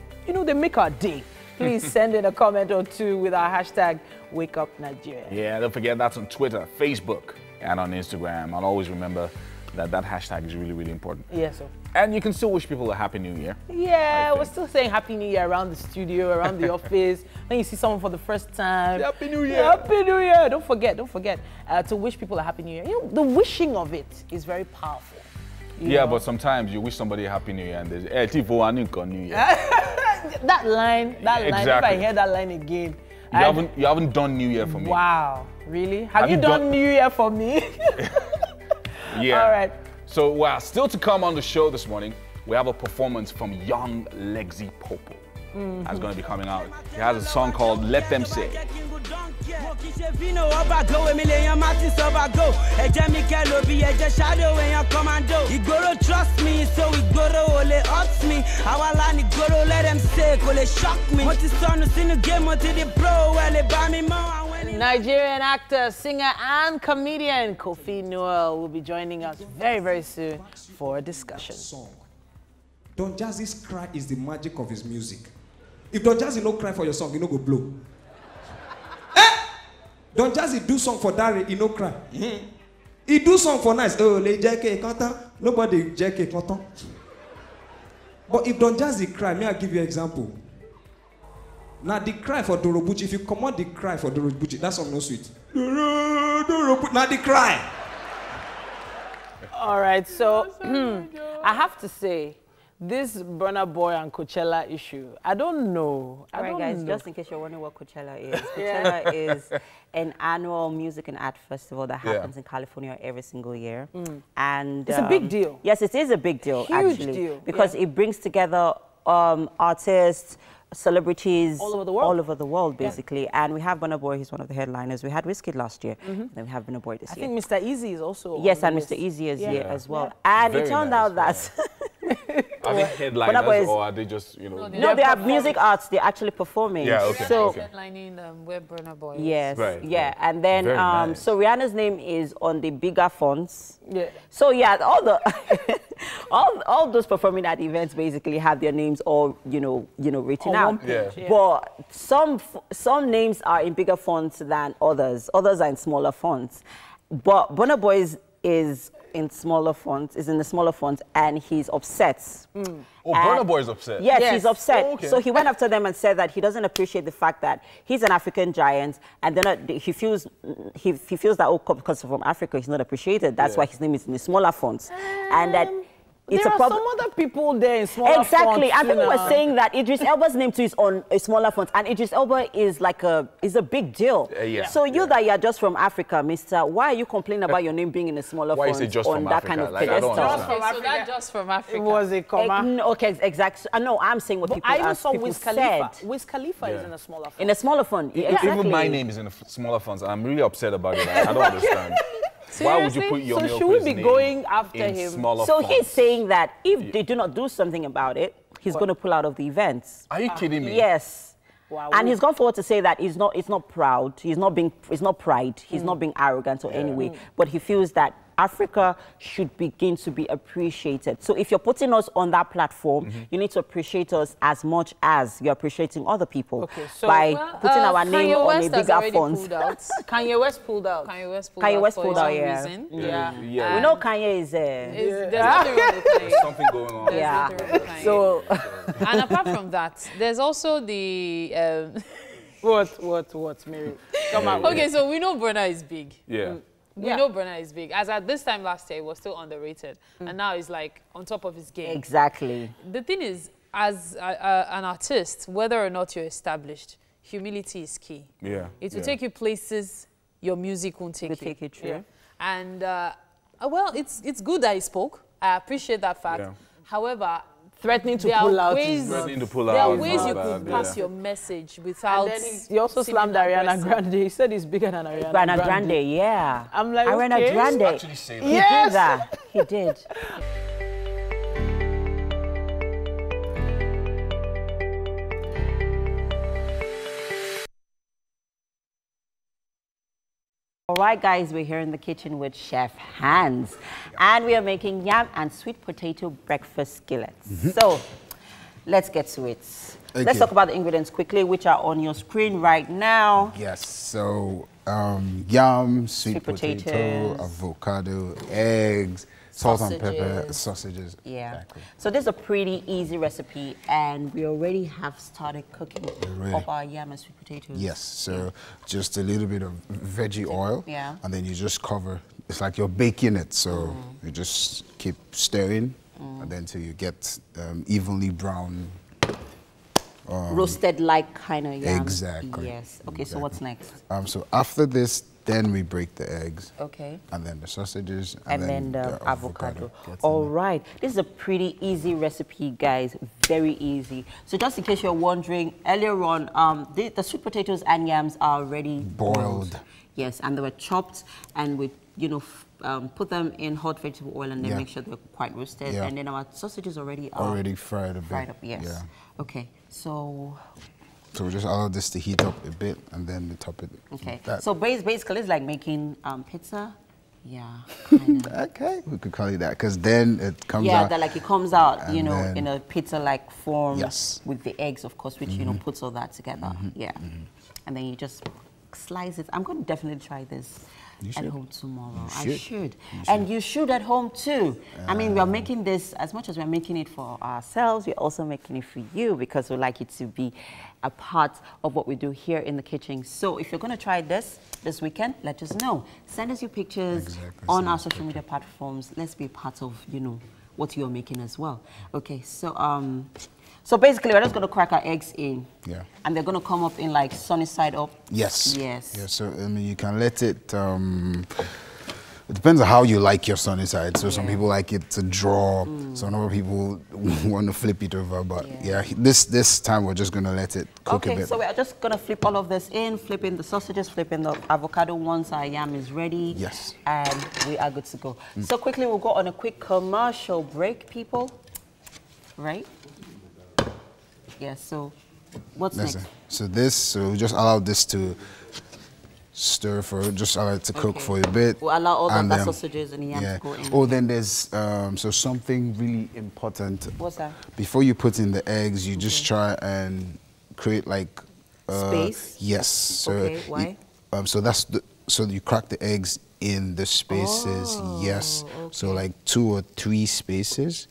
make our day. Please send in a comment or two with our hashtag WakeUpNigeria. Yeah, don't forget that's on Twitter, Facebook, and on Instagram. I'll always remember that hashtag is really, really important. Yes, sir. And you can still wish people a Happy New Year. Yeah, we're still saying Happy New Year around the studio, around the office. When you see someone for the first time. Happy New Year. Happy New Year. Don't forget to wish people a Happy New Year. You know, the wishing of it is very powerful. You know? But sometimes you wish somebody a Happy New Year and there's New Year. that line, exactly. If I hear that line again. You haven't done New Year for me. Wow, really? Have you done New Year for me? Yeah. All right. So, still to come on the show this morning, we have a performance from young Lexi Popo. That's going to be coming out. He has a song called Let Them Say. Trust me, so only ups me. Our line let them say, shock me. What is son in the game, what did it blow? Well, they buy me more. Nigerian actor, singer, and comedian Kofi Noel will be joining us very, very soon for a discussion. Don Jazzy's cry is the magic of his music. If Don Jazzy no cry for your song, you no go blow. Don Jazzy do song for Dari, he no cry. He do song for nice. Oh, le jeke kanta. Nobody jeke kanta. But if Don Jazzy cry, may I give you an example? Now the cry for Dorobuchi, if you come out the cry for Dorobuchi, that's song no sweet. Now the cry. All right, so I have to say, this Burna Boy and Coachella issue, I don't know. All right, guys, just in case you're wondering what Coachella is, Coachella is an annual music and art festival that happens in California every single year. And it's a big deal. Yes, it is a big deal, Huge actually. Deal. Because it brings together artists, celebrities all over the world, basically. And we have Burna Boy, he's one of the headliners. We had Wizkid last year, then we have Burna Boy this year. I think Mr. Easy is also Yes, and Mr. Easy is here as well. And very it turned nice, out that... Are they headliners or are they just, No, they are music arts. They're actually performing. Yeah, okay. So, headlining where Burna Boy is. Yes, right, yeah. And then, nice. so Rihanna's name is on the bigger fonts. Yeah. So, yeah, all the... all those performing at events basically have their names all, written out. Yeah. But some names are in bigger fonts than others. Others are in smaller fonts. But Burna Boy is in smaller fonts, is in the smaller fonts, and he's upset. Oh, Burna Boy is upset? Yes, he's upset. Oh, okay. So he went after them and said that he doesn't appreciate the fact that he's an African giant, and then he feels that, because from Africa, he's not appreciated. That's why his name is in the smaller fonts. And that there are some other people there in smaller fonts. Exactly. And people were saying that Idris Elba's name too is on a smaller font, and Idris Elba is is a big deal. So that you're just from Africa, mister, why are you complaining about your name being in a smaller font on that kind of pedestal? So that just from Africa. It was a comma. Okay, exactly. No, I'm saying what people said. I even saw Wiz Khalifa. Wiz Khalifa is in a smaller font. In a smaller font, exactly. Even my name is in a smaller font, and I'm really upset about it. I don't understand. Why would you put your So should we be going after him? So he's saying that if they do not do something about it, he's going to pull out of the events. Are you kidding me? Yes. Wow. And he's gone forward to say that it's not proud. It's not pride. He's not being arrogant or any way. But he feels that Africa should begin to be appreciated. So if you're putting us on that platform, you need to appreciate us as much as you're appreciating other people by putting our name on a bigger font. Kanye West pulled out. Kanye West pulled out, yeah. We know Kanye is there's nothing wrong with Kanye. There's something going on. Yeah. So and apart from that, there's also the what, Mary? Come on. Okay, so we know Burna is big. Yeah. We know Burna is big. As at this time last year, it was still underrated. And now he's like on top of his game. Exactly. The thing is, as an artist, whether or not you're established, humility is key. Yeah. It will take you places your music won't take you. Yeah. And, well, it's good that he spoke. I appreciate that fact. Yeah. However, threatening to pull out. There are ways you could pass your message without. And then he also slammed Ariana Grande. He said he's bigger than Ariana Grande. Yeah. I'm like, Ariana Grande. Actually say that. He did that. He did. All right, guys, we're here in the kitchen with Chef Hans, and we are making yam and sweet potato breakfast skillets. So, let's get to it. Okay. Let's talk about the ingredients quickly, which are on your screen right now. Yes, so yam, sweet potato, avocado, eggs, salt and pepper, sausages. Yeah. Exactly. So this is a pretty easy recipe, and we already have started cooking up our yam and sweet potatoes. Yes, so just a little bit of veggie oil, and then you just cover. It's like you're baking it, so you just keep stirring, and then till you get evenly brown. Roasted-like kind of yam. Exactly. Yes. Okay, so what's next? So after this, then we break the eggs. Okay. And then the sausages. And then the avocado. All right. This is a pretty easy recipe, guys. Very easy. So just in case you're wondering, earlier on, the sweet potatoes and yams are already boiled. Yes, and they were chopped, and we, put them in hot vegetable oil and then make sure they're quite roasted. And then our sausages already fried a bit. Fried up, yes. Yeah. Okay, so we just allow this to heat up a bit, and then we top it. Okay. So basically, it's like making pizza. Yeah. Kinda. Okay. We could call it that, because then it comes out. Yeah, that like it comes out, in a pizza-like form. Yes. With the eggs, of course, which puts all that together. Yeah. And then you just slice it. I'm going to definitely try this at home tomorrow. I should. And you should at home too. I mean, we are making this, as much as we're making it for ourselves, we're also making it for you, because we like it to be a part of what we do here in the kitchen. So if you're going to try this weekend, let us know. Send us your pictures on our social media platforms. Let's be part of, what you're making as well. Okay, so so basically, we're just going to crack our eggs in. Yeah. And they're going to come up in like sunny side up. Yes. Yes. Yeah, so, I mean, you can let it, it depends on how you like your sunny side. So some people like it to draw. Some other people want to flip it over. But this time we're just going to let it cook a bit. Okay, so we're just going to flip all of this in, flip in the sausages, flip in the avocado once our yam is ready. Yes. And we are good to go. So quickly, we'll go on a quick commercial break, people. Right? Yeah, so what's next? So we just allow this to stir just allow it to cook for a bit. We'll allow all the sausages and yam to go in. Oh, then there's so something really important. What's that? Before you put in the eggs, you just try and create like space. Yes. So why? So you crack the eggs in the spaces. Yes. So like 2 or 3 spaces.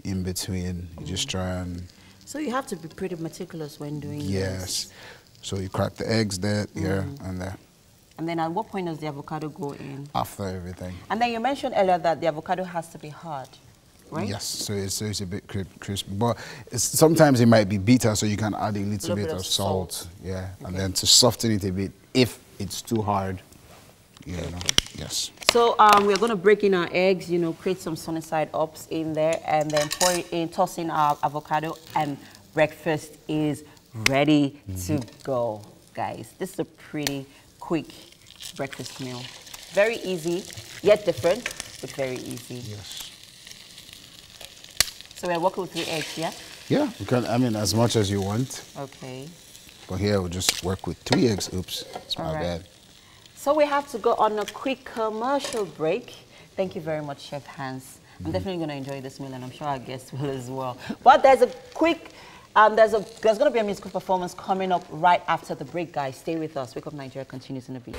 In between. You just try and. So you have to be pretty meticulous when doing this. Yes. So you crack the eggs there, and there. And then at what point does the avocado go in? After everything. And then you mentioned earlier that the avocado has to be hard, right? Yes, so it's a bit crisp. But sometimes it might be bitter, so you can add a little bit of salt. Yeah, and then to soften it a bit if it's too hard. Yes. So we're going to break in our eggs, create some sunny side ups in there, and then pour it in, toss in our avocado, and breakfast is ready to go, guys. This is a pretty quick breakfast meal. Very easy, yet different, but very easy. Yes. So we're working with 3 eggs, yeah? Yeah, you can, I mean, as much as you want. Okay. But here we'll just work with 3 eggs. Oops, it's my bad. So we have to go on a quick commercial break. Thank you very much, Chef Hans. I'm definitely going to enjoy this meal, and I'm sure our guests will as well. But there's a quick, there's going to be a musical performance coming up right after the break, guys. Stay with us. Wake Up Nigeria continues in a bit.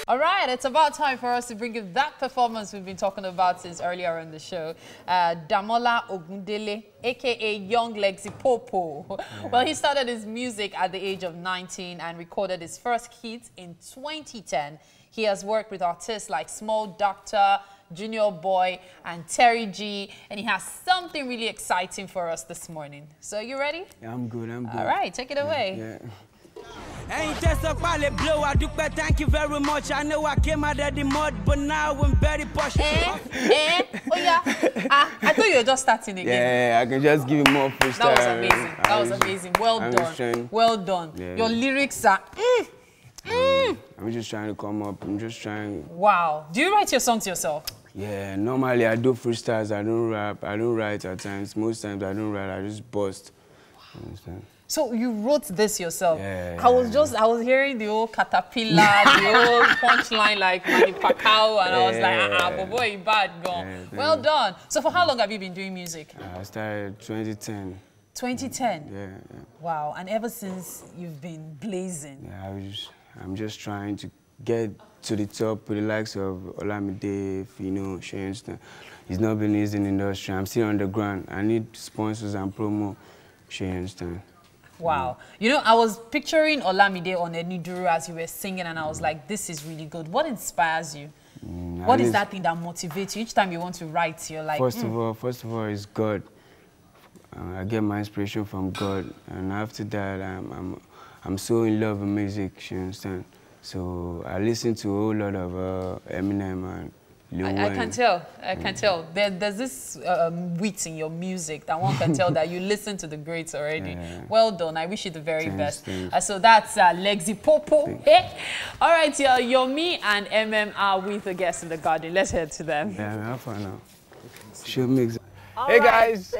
All right, it's about time for us to bring you that performance we've been talking about since earlier in the show. Damola Ogundele, a.k.a. Young Lexi Popo. Yeah. Well, he started his music at the age of 19 and recorded his first hit in 2010. He has worked with artists like Small Doctor, Junior Boy, and Terry G, and he has something really exciting for us this morning. So, you ready? Yeah, I'm good, I'm good. All right, take it away. Yeah. Ain't just a quality blow, I do thank you very much. I know I came out of the mud, but now I'm very posh. Oh yeah. I thought you were just starting again. Yeah, I can just give you more freestyle. That was amazing. That was amazing. Well done. Well done. Yeah. Your lyrics are. I'm just trying to come up. I'm just trying. Wow. Do you write your songs yourself? Yeah, normally I do freestyles. I don't rap. I don't write at times. Most times I don't write. I just bust. You understand? So you wrote this yourself? Yeah. I was hearing the old caterpillar, the old punchline like Manny Pacquiao, and I was like, but boy, bad gone. Yeah, well done. So for how long have you been doing music? I started 2010. 2010? Yeah. Wow, and ever since you've been blazing? Yeah, I'm just trying to get to the top with the likes of Olamide, Shane. He's not been easy in the industry. I'm still on the ground. I need sponsors and promo. Shane. Wow. You know, I was picturing Olamide on Eniduru as you were singing, and I was like, this is really good. What inspires you? What is that thing that motivates you? Each time you want to write, you're like, First of all, it's God. I get my inspiration from God. And after that, I'm so in love with music, you understand? So I listen to a whole lot of Eminem and I can tell. I can tell. There's this wit in your music that one can tell that you listen to the greats already. Yeah. Well done. I wish you the very best. So that's Lexi Popo. Hey. All right, Yomi and MM are with the guests in the garden. Let's head to them. Yeah, have fun now. Show me exactly. Hey guys.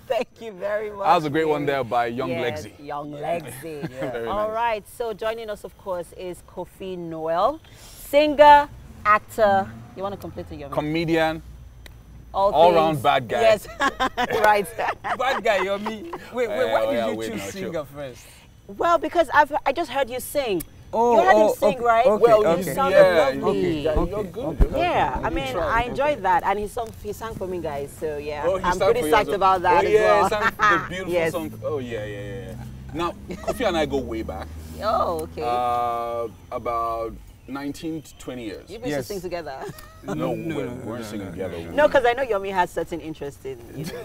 Thank you very much. That was a great one there by Young Lexi. Young Lexi. Yeah. All right, so joining us, of course, is Kofi Noel, singer, actor. You want to complete it, Yomi? Comedian. All-round bad guy. Yes, right. Bad guy, Yomi. Wait, why did you choose singer first? Well, because I just heard you sing. You heard him sing, right? Okay, well, you sounded lovely. You're good. Yeah, I mean, I enjoyed that, and he sang for me, guys. So yeah, I'm pretty psyched about that as well. He sang the beautiful song. Oh yeah. Now, Kofi and I go way back. Oh, okay. About 19 to 20 years. You used to sing together? No, we weren't singing together. No, because I know Yomi has certain interest in music.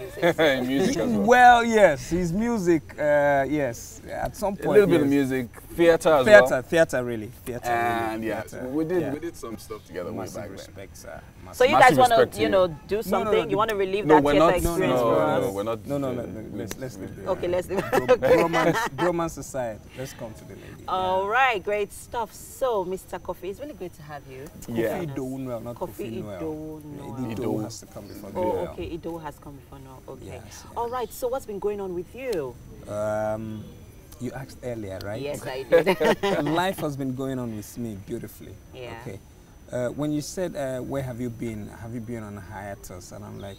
Music as well. Well, yes, his music, yes, at some point. A little bit of music, theater as well. Theater, really. And yeah, we did some stuff together way back. So you guys want to, do something? You want to relive that theater experience for us? No, we're not. No. Let's leave it. Okay, let's leave it. Bromance aside, let's come to the lady. All right, great stuff. So, Mr. Kofi, it's really great to have you. Yeah. Kofi Noel, not Kofi Noel. Ido has to come before Noel. Oh, okay, Ido has come before Noel. Okay. Yes. All right, so what's been going on with you? You asked earlier, right? Yes, I did. Life has been going on with me beautifully. Yeah. Okay. When you said, where have you been? Have you been on a hiatus? And I'm like,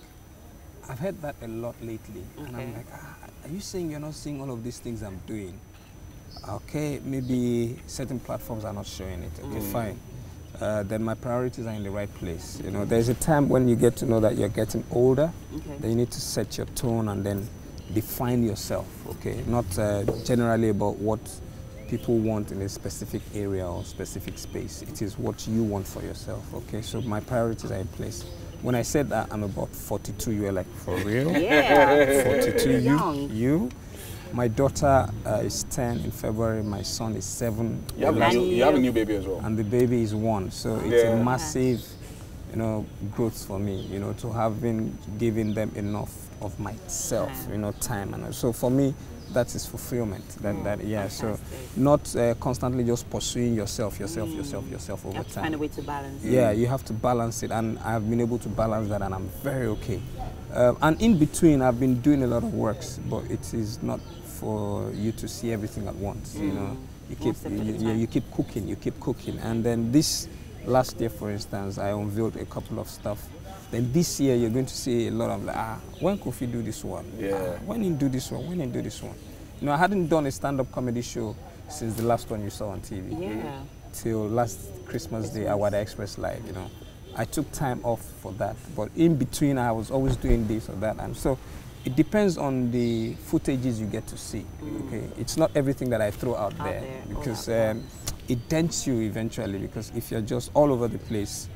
I've heard that a lot lately. Okay. And I'm like, are you saying you're not seeing all of these things I'm doing? Okay, maybe certain platforms are not showing it. Okay, fine. Then my priorities are in the right place. You know, there's a time when you get to know that you're getting older. Okay. Then you need to set your tone and then define yourself. Okay, not generally about what people want in a specific area or specific space. It is what you want for yourself. Okay, so my priorities are in place. When I said that I'm about 42, you were like, for real? Yeah. 42, you? My daughter is 10 in February. My son is 7. You have a new baby as well. And the baby is 1. So it's a massive, growth for me, to have been giving them enough of myself, time. And so for me, that is fulfillment. So not constantly just pursuing yourself over time. You have to find a way to balance it. Yeah, you have to balance it, and I've been able to balance that, and I'm very okay. And in between, I've been doing a lot of works, but it is not for you to see everything at once. You know, you keep cooking, and then this last year, for instance, I unveiled a couple of stuff. Then this year, you're going to see a lot of like, when Kofi do this one? When he do this one? When he do this one? You know, I hadn't done a stand-up comedy show since the last one you saw on TV. Till last Christmas Day, Awada Express Live, you know. I took time off for that, but in between I was always doing this or that, and so it depends on the footages you get to see. Okay, it's not everything that I throw out there because it dents you eventually, because if you're just all over the place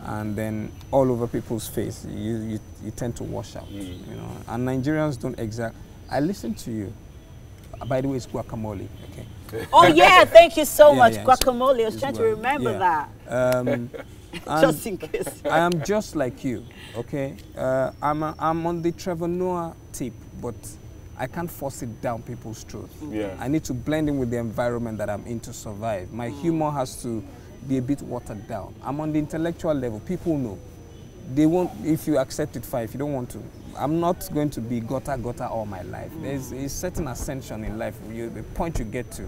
and then all over people's face, you tend to wash out. You know, and Nigerians don't I listen to you. By the way, it's guacamole. Okay. Oh yeah, thank you so much, guacamole. I was trying to remember that. Just in case. I am just like you, okay? I'm on the Trevor Noah tip, but I can't force it down people's throats. I need to blend in with the environment that I'm in to survive. My humor has to be a bit watered down. I'm on the intellectual level. People know. They won't, if you accept it, fine. If you don't want to, I'm not going to be gutter all my life. There's a certain ascension in life, the point you get to,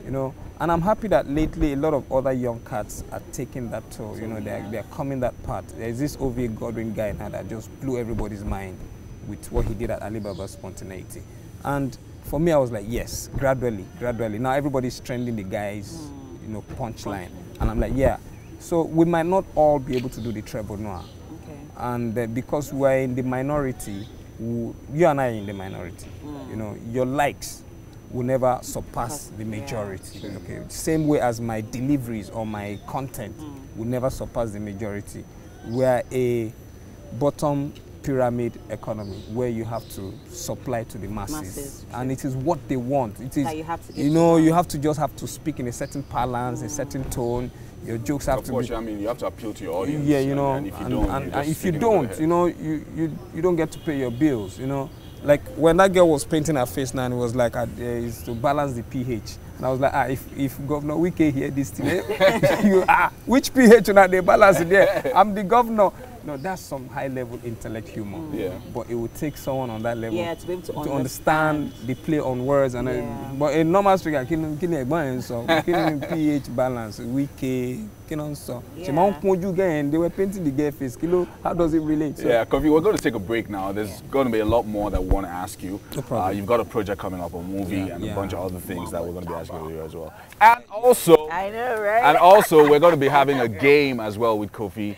you know. And I'm happy that lately a lot of other young cats are taking that toll. You know, they're coming that part. There's this O.V. Godwin guy now that just blew everybody's mind with what he did at Alibaba Spontaneity. And for me, I was like, yes, gradually. Now everybody's trending the guy's, you know, punchline. And I'm like, yeah. So we might not all be able to do the Trevor Noah. And because we're in the minority, you and I are in the minority. You know, your likes will never surpass the majority. Okay, same way as my deliveries or my content will never surpass the majority. We're a bottom pyramid economy where you have to supply to the masses. And it is what they want. It is, you know, you have to speak in a certain balance, a certain tone. Your jokes have to be... I mean, you have to appeal to your audience. Yeah, you know, and if you don't, you know, you don't get to pay your bills, you know. Like when that girl was painting her face now, and it was like, it's to balance the pH. And I was like, if Governor Wike hear this thing, which pH should they balance it there? I'm the governor. No, that's some high-level intellect humor. But it would take someone on that level to be able to understand the play on words. And but a normal speaker, can pH balance, Wike, so they were painting the girl face. How does it relate? So, yeah, Kofi, we're going to take a break now. There's going to be a lot more that we want to ask you. No problem. You've got a project coming up, a movie, and a bunch of other things that we're going to be asking you as well. And also, I know, right? And also, we're going to be having a game as well with Kofi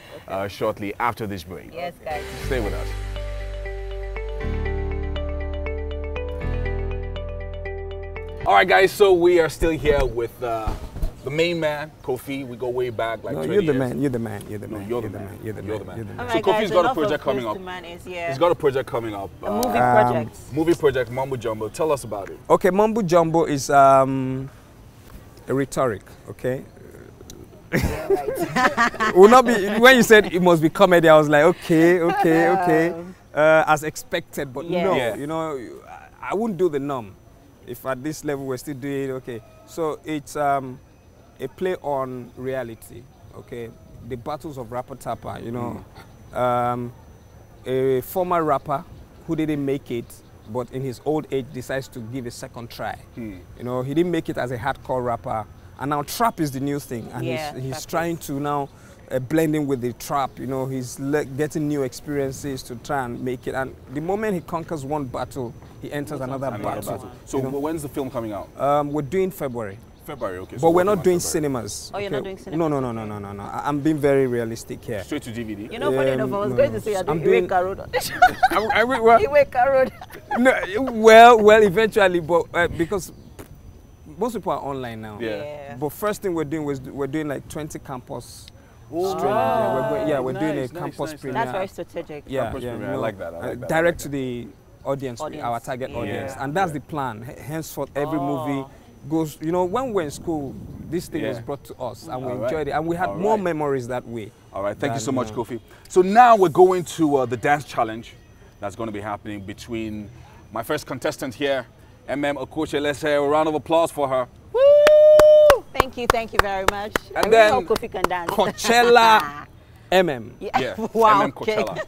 shortly after this break. Yes, guys. Stay with us. All right, guys, so we are still here with the main man, Kofi. We go way back, like 20 you're the years. man, you're the man, you're the man. No, you're the man. You're the man. All So right, Kofi's guys, got a project coming up. He's got a project coming up. A movie project. Movie project, Mumbo Jumbo. Tell us about it. Okay, Mumbo Jumbo is a rhetoric, okay? Will not be, when you said it must be comedy, I was like, okay. As expected, but no, you know, I wouldn't do the norm. If at this level we're still doing it, okay. So it's a play on reality, okay? The battles of Rapper Tapper, you know. A former rapper who didn't make it, but in his old age decides to give a second try. You know, he didn't make it as a hardcore rapper, and now trap is the new thing, and he's trying to now blend in with the trap. You know, he's getting new experiences to try and make it, and the moment he conquers one battle, he enters another battle. So when's the film coming out? We're doing February. February, okay. But we're not doing cinemas. Oh, you're not doing cinemas? No. I'm being very realistic here. Straight to DVD? You know, funny enough, I was going to say you're doing Iweka Road. Iweka Road. No, well, eventually, but because most people are online now. But first thing we're doing like 20 campus streaming. We're doing a campus premiere. That's very strategic. Yeah, I like that. Direct to the audience, our target audience, and that's the plan. Henceforth, every movie goes. You know, when we're in school, this thing was brought to us, and we enjoyed it, and we had more memories that way. All right, thank you so much, Kofi. So now we're going to the dance challenge that's going to be happening between my first contestant here, Okoche. Let's say a round of applause for her. Woo! Thank you very much. And then Kofi can dance. Coachella. Yeah. Wow. Coachella.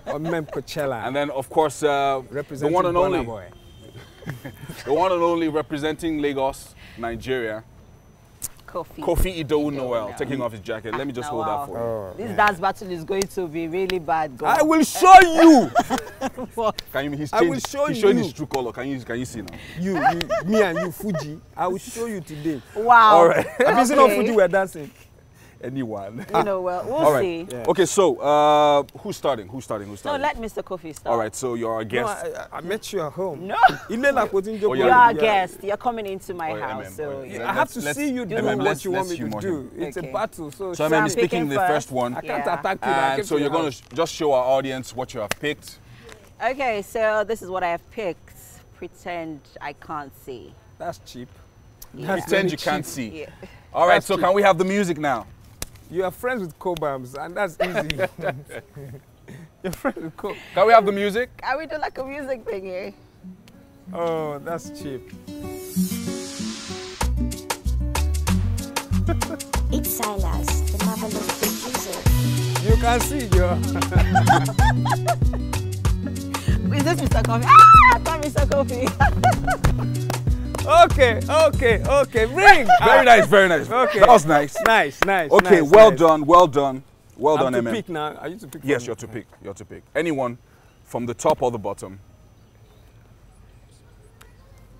Coachella. And then, of course, the one and only. The one and only representing Lagos, Nigeria. Kofi Idowu Noel taking off his jacket. Let me just hold that for you. Oh, this dance battle is going to be really bad. I will show you. Can you? I will show he's you. showing his true color. Can you see now? Me and you, Fuji. I will show you today. Wow. All right. I've been seeing on Fuji we're dancing. Anyone? You know, well, we'll see. Yeah. Okay, so who's starting? Who's starting? No, let Mr. Kofi start. All right, so you're our guest. No, I met you at home. No. You're our guest. You're coming into my house, so I have to see you do what you want me to do. It's a battle. So I'm picking the first one. I can't attack you. And so you're going to just show our audience what you have picked. Okay, so this is what I have picked. Pretend I can't see. That's cheap. Yeah. Pretend you can't see. Yeah. All right, so can we have the music now? You are friends with Cobams, and that's easy. You're friends with Cobams. Can we have the music? Can we do like a music thingy? Oh, that's cheap. It's Silas, the marvelous producer. You can see, Joe. Is this Mr. Coffee? Ah, I thought Mr. Coffee. Okay. Bring. Very nice, very nice. Okay. That was nice. Nice. Okay, nice, well nice. done, well done. Well done, I'm MM. to pick now. Are you to pick? Yes, you're to pick. You're to pick. Anyone from the top or the bottom.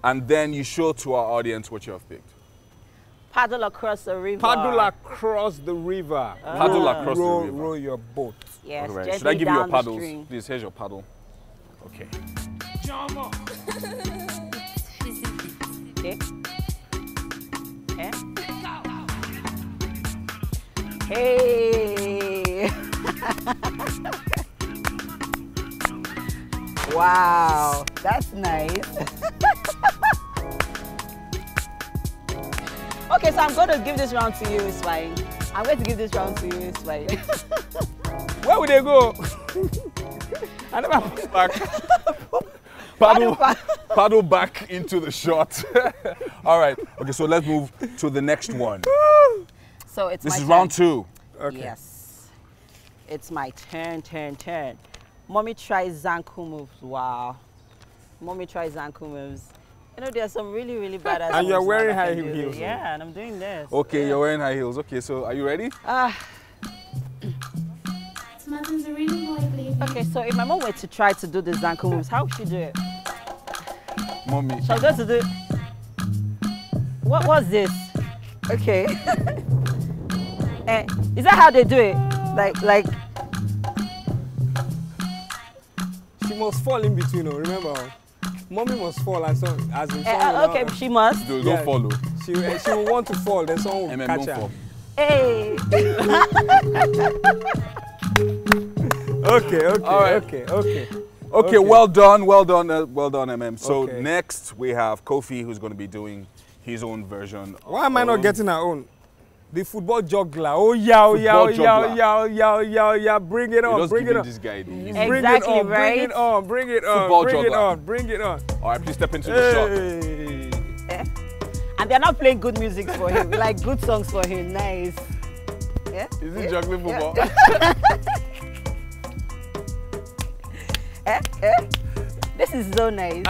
And then you show to our audience what you have picked. Paddle across the river. Paddle across the river. Paddle across the river. Row your boat. Yes, right. Should I give you your paddles? Please, here's your paddle. Okay. Okay. Okay. Hey. Wow, that's nice. Okay, so I'm going to give this round to you, it's fine. I'm going to give this round to you, it's fine. Where would they go? I never back. Paddle back into the shot. All right. Okay, so let's move to the next one. So it's this is turn. round 2. Okay. Yes. It's my turn. Mommy tries Zanku moves. Wow. Mommy tries Zanku moves. You know, there's some really, really bad moves. And you're wearing high heels. Yeah, and I'm doing this. Okay, yeah. You're wearing high heels. Okay, so are you ready? Okay, so if my mom were to try to do the Zanku moves, how would she do it? Mommy. Shall I go to do... What was this? Okay. Is that how they do it? Like... She must fall in between, remember? Mommy must fall as in okay, she must. Don't follow. She will want to fall, then someone will catch her. Fall. Hey! Okay, well done, MM. So next we have Kofi, who's going to be doing his own version. Why am I not getting our own? The football juggler. Oh yeah. Bring it on. Bring it on. This guy, exactly, right? Bring it on. All right, please step into the shot. And they're not playing good music for him, like good songs for him. Nice. Yeah? Is he juggling football? This is so nice.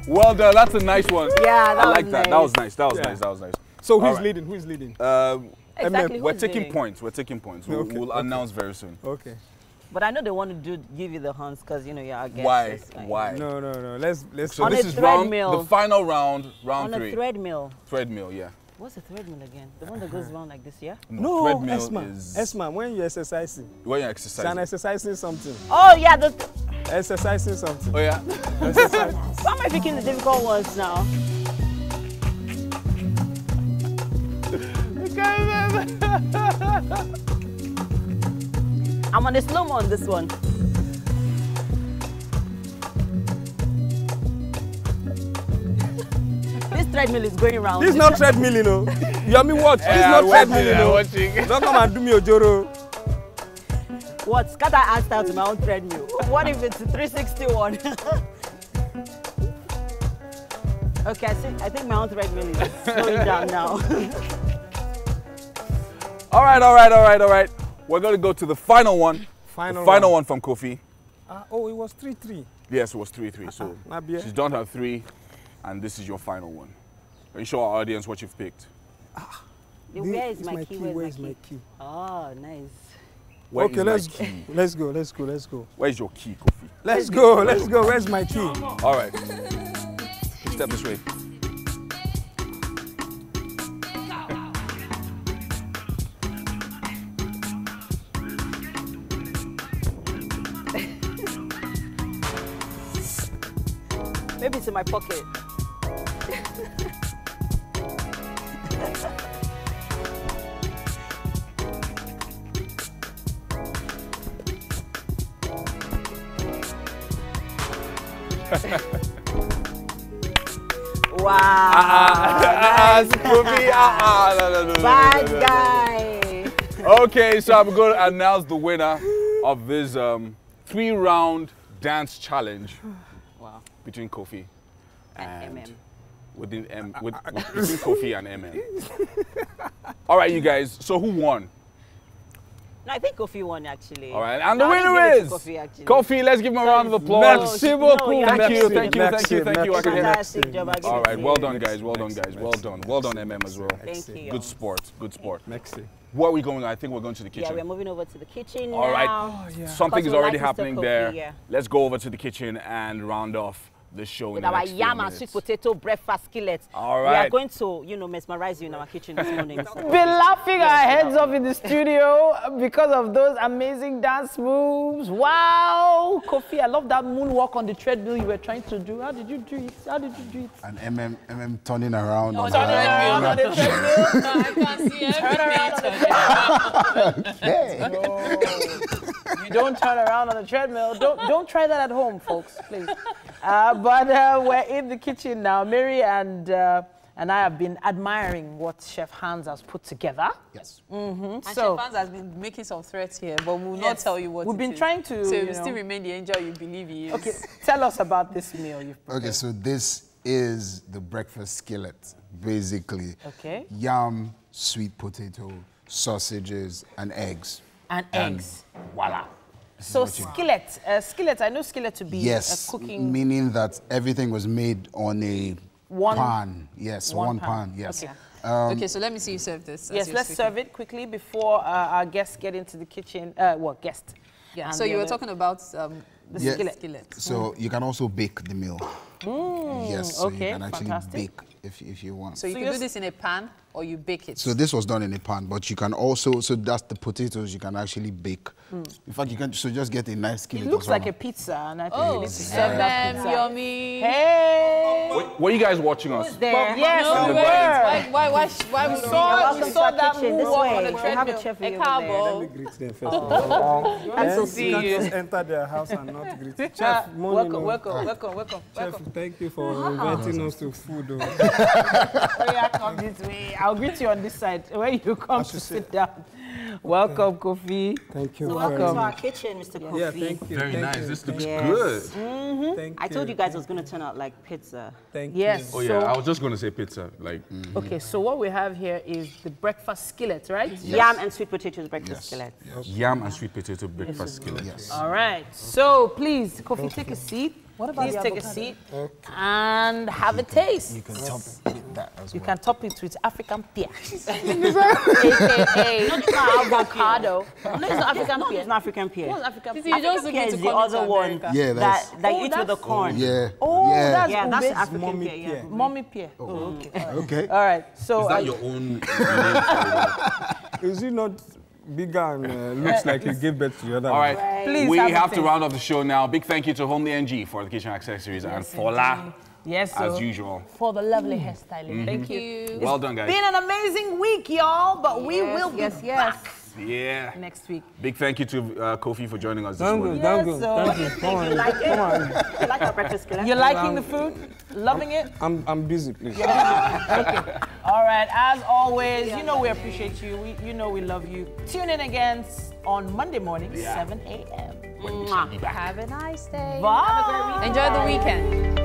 Well done. That's a nice one. Yeah, I like that. Nice. That was nice. So who's leading? Who's leading? Exactly. We're taking points. We'll announce very soon. Okay. But I know they want to give you the horns because you know you're our guest. Why? No. Let's. So this is the final round 3. On a treadmill. Treadmill, yeah. What's a treadmill again? The one that goes round like this, yeah? No, treadmill Esma, when you're exercising. When you're exercising. I'm exercising something. Oh yeah, exercising something. Oh yeah. Why am I picking the difficult ones now? I'm on a slow-mo on this one. This treadmill is going round. This is not treadmill, you know. You have me watch. This is not treadmill, you know. Don't come and do me a joro. What? Scatter ass out to my own treadmill. What if it's a 361? Okay, I think my own treadmill is slowing down now. All right. We're going to go to the final one. Final one from Kofi. Oh, it was 3-3. Yes, it was 3-3. So she's done her 3, and this is your final one. Are you sure our audience what you've picked? Where is my key? Where's my key? Oh, nice. Okay, let's go. Where's your key, Kofi? Let's go. Where's my key? All right. Step this way. Maybe it's in my pocket. Wow. Bad guy. Okay, so I'm going to announce the winner of this 3-round dance challenge. Wow. Between Kofi and MM. Between Kofi and MM. All right, you guys. So who won? No, I think Kofi won actually. All right, and the winner is Kofi. Let's give him a round of applause. Thank you. Fantastic job. All right, well done, guys. Well done, MM as well. Thank you. Good sport. Merci. Where are we going? I think we're going to the kitchen. Yeah, we're moving over to the kitchen now. All right. Something is already happening there. Let's go over to the kitchen and round off the show with in the our next yam and sweet potato breakfast skillet. All right. We are going to, mesmerize you in our kitchen this morning. Been laughing our heads off in the studio because of those amazing dance moves. Wow, Kofi, I love that moonwalk on the treadmill you were trying to do. How did you do it? And MM turning around on the treadmill. I can't see everything. You don't turn around on the treadmill. Don't try that at home, folks, please. But we're in the kitchen now. Mary and I have been admiring what Chef Hans has put together. Yes. And Chef Hans has been making some threats here, but we will not tell you what we've been trying to. So you still remain the angel you believe he is. Okay, tell us about this meal you've prepared. Okay, so this is the breakfast skillet, basically. Okay. Yam, sweet potato, sausages, and eggs. And eggs. Voila. So skillet, I know skillet to be a cooking. Meaning that everything was made on a pan. Yes, one pan. Yes. Okay. Okay, so let me see you serve this. Yes, let's serve it quickly before our guests get into the kitchen. Guest. Yeah. So you were talking about the skillet. So you can also bake the meal. Yes. So you can actually bake if you want. So you can do this in a pan or you bake it? So this was done in a pan, but you can also, so that's the potatoes you can actually bake. In fact, you can just get a nice skillet. It looks like a pizza, and I think you need to serve that pizza. Yummy. Hey! Were you guys watching us? Who's there? Yes, no, we were. Why we saw that move on the treadmill. We have a chef here. Let me greet them first of all. I'm so see you. You can't just enter their house and not greet them. Chef, welcome. Chef, thank you for inviting us to food. Come this way. I'll greet you on this side where you come to sit down. Welcome, Kofi. Thank you. So welcome to our kitchen, Mr. Kofi. Yeah, thank you. Very nice. This looks good. Thank I told you guys it was going to turn out like pizza. Thank you. Oh yeah, I was just going to say pizza. Like. Okay, so what we have here is the breakfast skillet, right? Yes. Yam and sweet potatoes breakfast skillet. Yes. Yam and sweet potato breakfast skillet. Yes. All right. So please, Kofi, take a seat. Please take a seat and have a taste. You can top it with that as well. You can top it with African pear. AKA avocado. No, it's not African pear. It's not African pear. What's African pear? African pear is the other one that eats with the corn. Yeah. That's African pear. Mommy pear. Oh, okay. All right. So is that your own? Is it not bigger and looks like you gave birth to the other one? All right. Please we have to round off the show now. Big thank you to Homely NG for the kitchen accessories and Fola, as usual, for the lovely hairstyling. Thank you. Well done, guys. It's been an amazing week, y'all, but we will be back next week. Big thank you to Kofi for joining us this morning. Thank you. Come on. You like our breakfast skillet? You're liking the food? Loving it? I'm busy, please. Okay. All right. As always, you know we appreciate you. You know we love you. Tune in again on Monday morning, 7 a.m. Have a nice day. Bye. Enjoy the weekend.